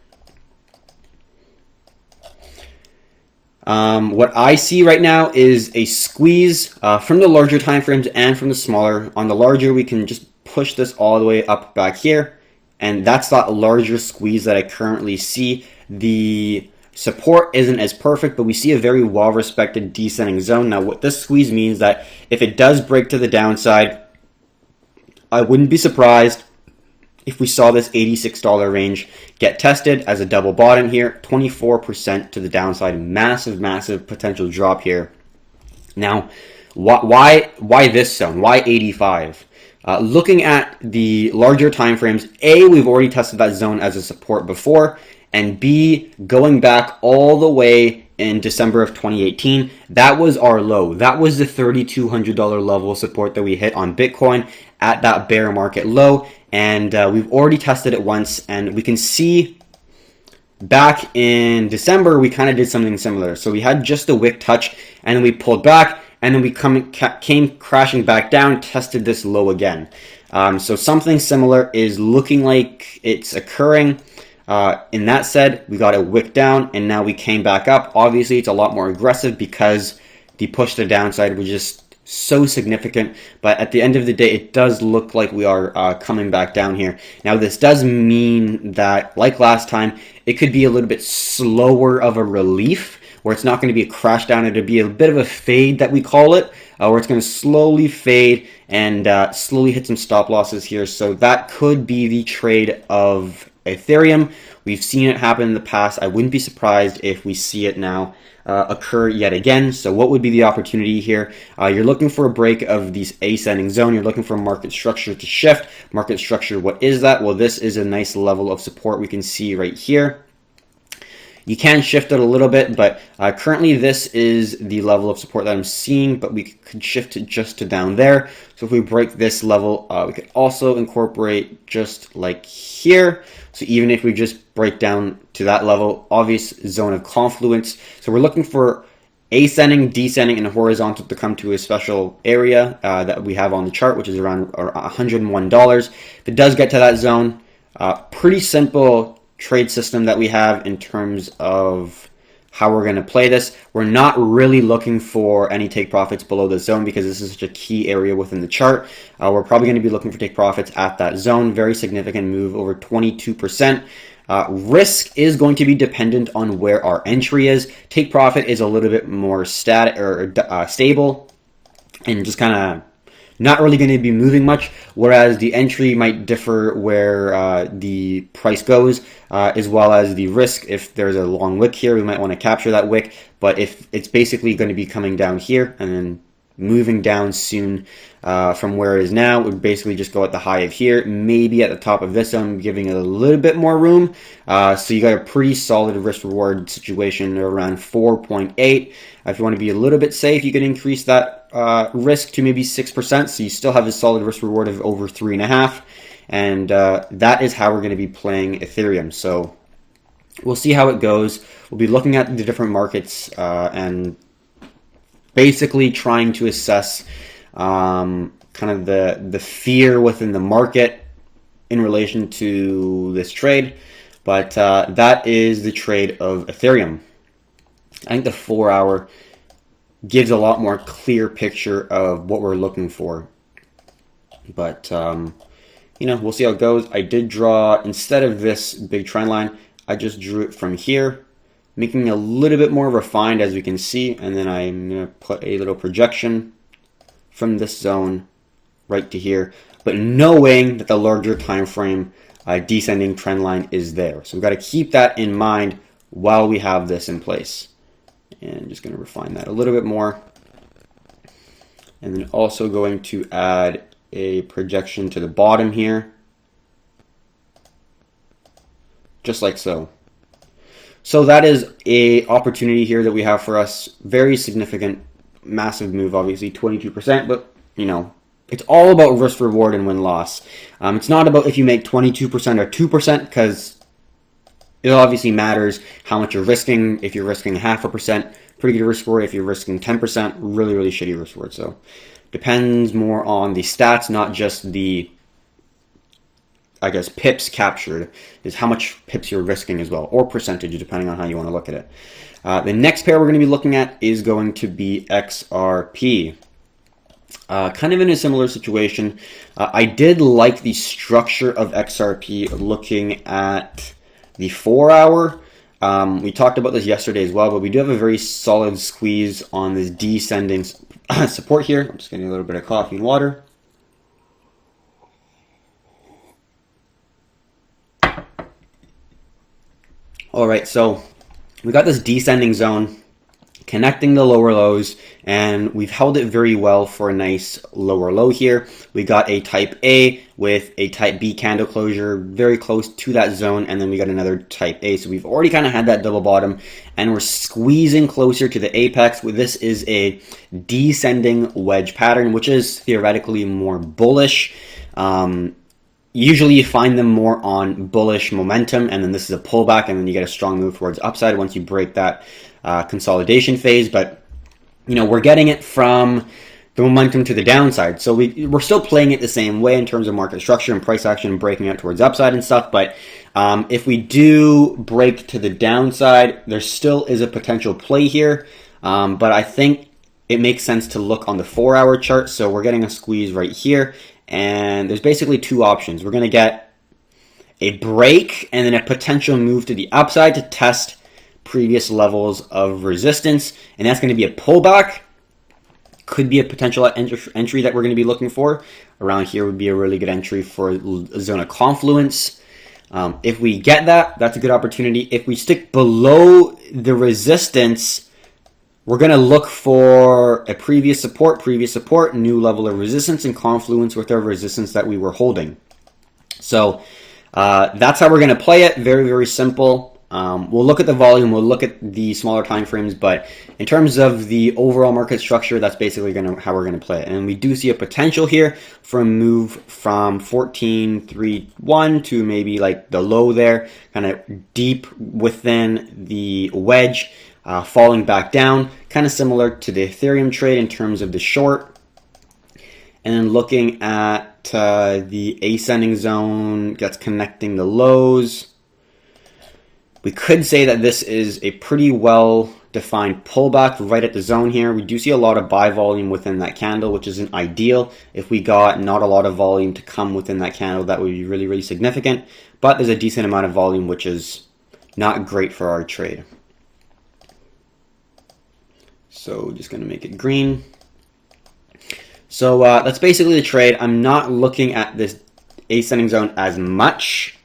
What I see right now is a squeeze from the larger time frames and from the smaller. On the larger, we can just push this all the way up back here. And that's that larger squeeze that I currently see. The support isn't as perfect, but we see a very well-respected descending zone. Now, what this squeeze means that if it does break to the downside, I wouldn't be surprised if we saw this $86 range get tested as a double bottom here. 24% to the downside. Massive, massive potential drop here. Now, why this zone? Why 85? Looking at the larger time frames, A, we've already tested that zone as a support before, and B, going back all the way in December of 2018, that was our low. That was the $3,200 level of support that we hit on Bitcoin at that bear market low, and we've already tested it once, and we can see back in December, we kind of did something similar. So we had just a wick touch, and then we pulled back, and then we came crashing back down, tested this low again. So something similar is looking like it's occurring. In that said, we got a wick down, and now we came back up. Obviously, it's a lot more aggressive because the push to the downside was just so significant. But at the end of the day, it does look like we are coming back down here. Now, this does mean that, like last time, it could be a little bit slower of a relief, where it's not going to be a crash down. It'll be a bit of a fade that we call it, where it's going to slowly fade and slowly hit some stop losses here. So that could be the trade of Ethereum. We've seen it happen in the past. I wouldn't be surprised if we see it now occur yet again. So what would be the opportunity here? You're looking for a break of these ascending zone. You're looking for market structure to shift. Market structure, what is that? Well, this is a nice level of support we can see right here. You can shift it a little bit, but currently this is the level of support that I'm seeing, but we could shift it just to down there. So if we break this level, we could also incorporate just like here. So even if we just break down to that level, obvious zone of confluence. So we're looking for ascending, descending, and horizontal to come to a special area that we have on the chart, which is around $101. If it does get to that zone, pretty simple trade system that we have in terms of how we're going to play this. We're not really looking for any take profits below the zone because this is such a key area within the chart. We're probably going to be looking for take profits at that zone. Very significant move, over 22%. Risk is going to be dependent on where our entry is. Take profit is a little bit more static or stable and just kind of not really going to be moving much, whereas the entry might differ where the price goes, as well as the risk. If there's a long wick here, we might want to capture that wick, but if it's basically going to be coming down here and then moving down soon from where it is now, it would basically just go at the high of here, maybe at the top of this zone, giving it a little bit more room. So you got a pretty solid risk-reward situation around 4.8. If you want to be a little bit safe, you can increase that risk to maybe 6%, so you still have a solid risk-reward of over 3.5. And that is how we're going to be playing Ethereum. So we'll see how it goes. We'll be looking at the different markets and basically trying to assess kind of the fear within the market in relation to this trade. But that is the trade of Ethereum. I think the 4-hour gives a lot more clear picture of what we're looking for. But, you know, we'll see how it goes. I did draw, instead of this big trend line, I just drew it from here, making it a little bit more refined, as we can see. And then I'm going to put a little projection from this zone right to here, but knowing that the larger time frame descending trend line is there. So we've got to keep that in mind while we have this in place. And I'm just going to refine that a little bit more. And then also going to add a projection to the bottom here. Just like so. So that is a opportunity here that we have for us. Very significant, massive move, obviously 22%, but you know, it's all about risk reward and win-loss. It's not about if you make 22% or 2%, because it obviously matters how much you're risking. If you're risking 0.5%, pretty good risk reward. If you're risking 10%, really, really shitty risk reward. So depends more on the stats, not just the, I guess, pips captured, is how much pips you're risking as well, or percentage, depending on how you want to look at it. The next pair we're going to be looking at is going to be XRP. Kind of in a similar situation. I did like the structure of XRP looking at the 4-hour. We talked about this yesterday as well, but we do have a very solid squeeze on this descending support here. I'm just getting a little bit of coffee and water. All right, so we got this descending zone connecting the lower lows, and we've held it very well for a nice lower low here. We got a type A with a type B candle closure very close to that zone, and then we got another type A. So we've already kind of had that double bottom, and we're squeezing closer to the apex. This is a descending wedge pattern, which is theoretically more bullish. Usually you find them more on bullish momentum, and then this is a pullback, and then you get a strong move towards upside once you break that consolidation phase. But you know, we're getting it from the momentum to the downside, so we're still playing it the same way in terms of market structure and price action, breaking out towards upside and stuff. But if we do break to the downside, there still is a potential play here, but I think it makes sense to look on the 4-hour chart. So we're getting a squeeze right here, and there's basically two options. We're going to get a break and then a potential move to the upside to test previous levels of resistance, and that's going to be a pullback. Could be a potential entry that we're going to be looking for. Around here would be a really good entry for a zone of confluence. If we get that, that's a good opportunity. If we stick below the resistance, we're going to look for a previous support, new level of resistance, and confluence with our resistance that we were holding. So that's how we're going to play it. Very, very simple. We'll look at the volume, we'll look at the smaller time frames, but in terms of the overall market structure, that's basically how we're going to play it. And we do see a potential here for a move from 14.31 to maybe like the low there, kind of deep within the wedge, falling back down, kind of similar to the Ethereum trade in terms of the short. And then looking at the ascending zone that's connecting the lows, we could say that this is a pretty well-defined pullback right at the zone here. We do see a lot of buy volume within that candle, which isn't ideal. If we got not a lot of volume to come within that candle, that would be really, really significant. But there's a decent amount of volume, which is not great for our trade. So just going to make it green. So that's basically the trade. I'm not looking at this ascending zone as much.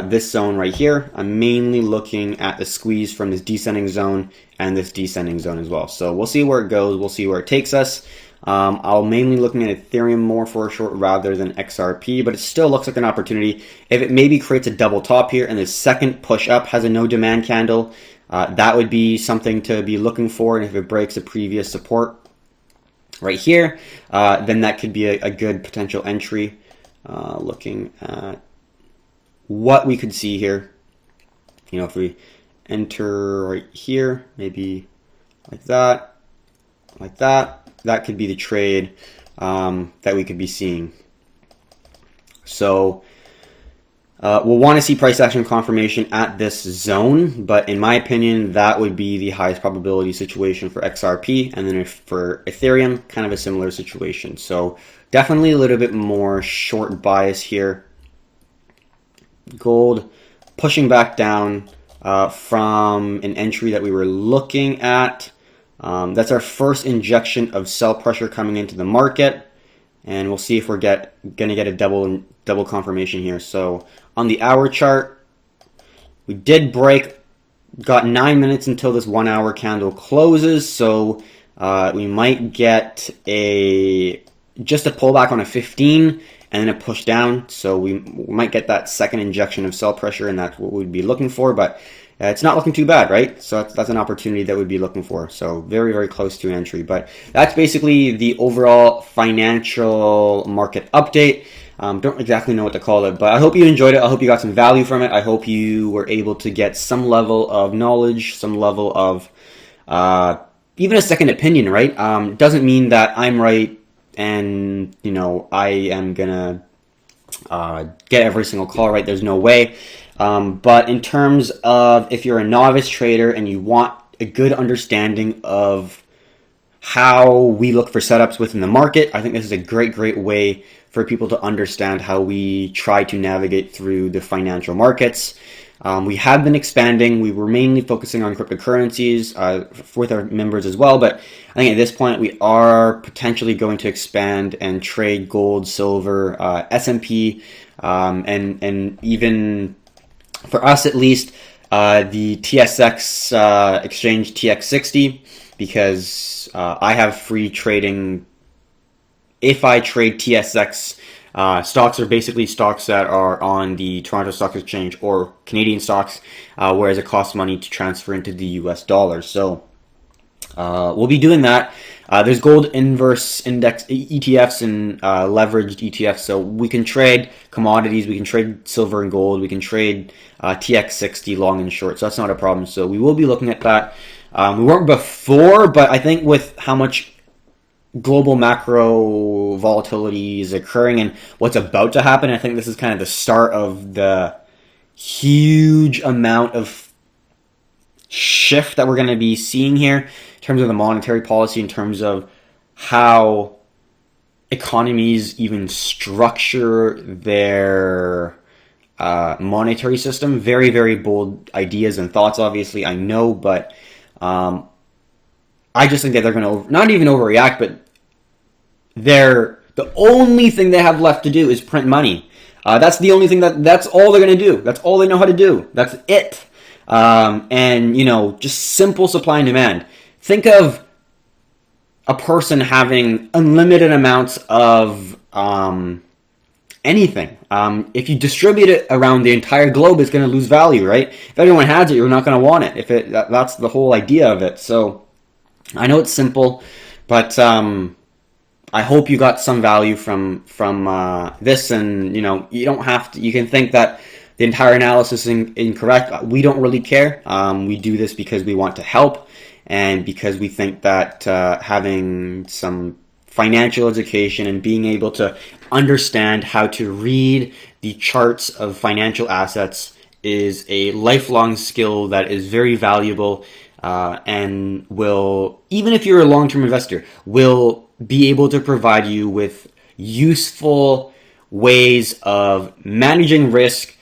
This zone right here, I'm mainly looking at the squeeze from this descending zone and this descending zone as well. So we'll see where it goes. We'll see where it takes us. I'll mainly looking at Ethereum more for a short rather than XRP, but it still looks like an opportunity. If it maybe creates a double top here and the second push up has a no demand candle, that would be something to be looking for. And if it breaks a previous support right here, then that could be a good potential entry. Looking at what we could see here, you know, if we enter right here, maybe like that, that could be the trade that we could be seeing. So we'll want to see price action confirmation at this zone, but in my opinion, that would be the highest probability situation for XRP, and then for Ethereum, kind of a similar situation. So definitely a little bit more short bias here. Gold pushing back down from an entry that we were looking at. That's our first injection of sell pressure coming into the market, and we'll see if we're gonna get a double confirmation here. So on the hour chart, we did break got 9 minutes until this 1 hour candle closes, so we might get just a pullback on a 15 and then a push down. So we might get that second injection of sell pressure, and that's what we'd be looking for. But it's not looking too bad, right? So that's an opportunity that we'd be looking for. So very, very close to entry. But that's basically the overall financial market update. Don't exactly know what to call it, but I hope you enjoyed it. I hope you got some value from it. I hope you were able to get some level of knowledge, some level of even a second opinion, right? Doesn't mean that I'm right and, I am gonna get every single call right. There's no way. But in terms of if you're a novice trader and you want a good understanding of how we look for setups within the market, I think this is a great, great way for people to understand how we try to navigate through the financial markets. We have been expanding. We were mainly focusing on cryptocurrencies with our members as well, but I think at this point we are potentially going to expand and trade gold, silver, S&P, and even for us at least, the TSX exchange TX60, because I have free trading. If I trade TSX, stocks are basically stocks that are on the Toronto Stock Exchange or Canadian stocks, whereas it costs money to transfer into the US dollars. So we'll be doing that. There's gold inverse index ETFs and leveraged ETFs, so we can trade commodities, we can trade silver and gold, we can trade TX60 long and short, so that's not a problem. So we will be looking at that. We weren't before, but I think with how much global macro volatility is occurring and what's about to happen, I think this is kind of the start of the huge amount of shift that we're going to be seeing here in terms of the monetary policy, in terms of how economies even structure their monetary system. Very, very bold ideas and thoughts, obviously, I know, but I just think that they're going to not even overreact, but the only thing they have left to do is print money. That's the only thing that's all they're going to do. That's all they know how to do. That's it. And just simple supply and demand. Think of a person having unlimited amounts of anything. If you distribute it around the entire globe, it's going to lose value, right? If everyone has it, you're not going to want it. That's the whole idea of it. So I know it's simple, but I hope you got some value from this, and you don't have to. You can think that the entire analysis is incorrect. We don't really care. We do this because we want to help, and because we think that having some financial education and being able to understand how to read the charts of financial assets is a lifelong skill that is very valuable, and will, even if you're a long-term investor, will be able to provide you with useful ways of managing risk,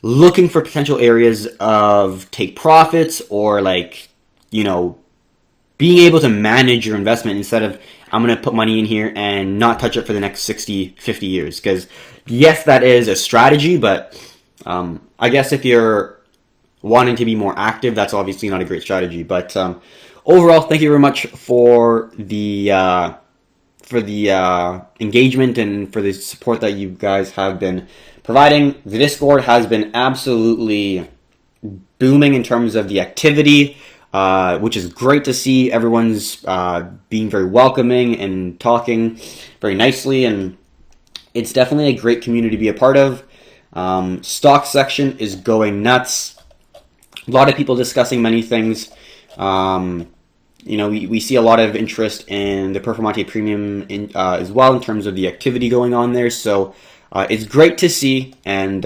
looking for potential areas of take profits, or being able to manage your investment instead of, I'm going to put money in here and not touch it for the next 60, 50 years. Because yes, that is a strategy, but I guess if you're wanting to be more active, that's obviously not a great strategy. But overall, thank you very much for the engagement and for the support that you guys have been providing. The Discord has been absolutely booming in terms of the activity, which is great to see. Everyone's being very welcoming and talking very nicely, and it's definitely a great community to be a part of. Stock section is going nuts. A lot of people discussing many things. We see a lot of interest in the Performante Premium as well, in terms of the activity going on there. So it's great to see, and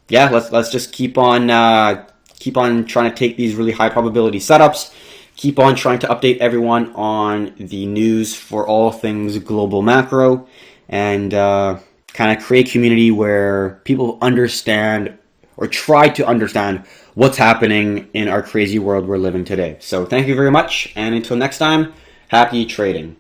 let's just keep on trying to take these really high probability setups. Keep on trying to update everyone on the news for all things global macro, and kind of create community where people understand, or try to understand, what's happening in our crazy world we're living today. So thank you very much, and until next time, happy trading.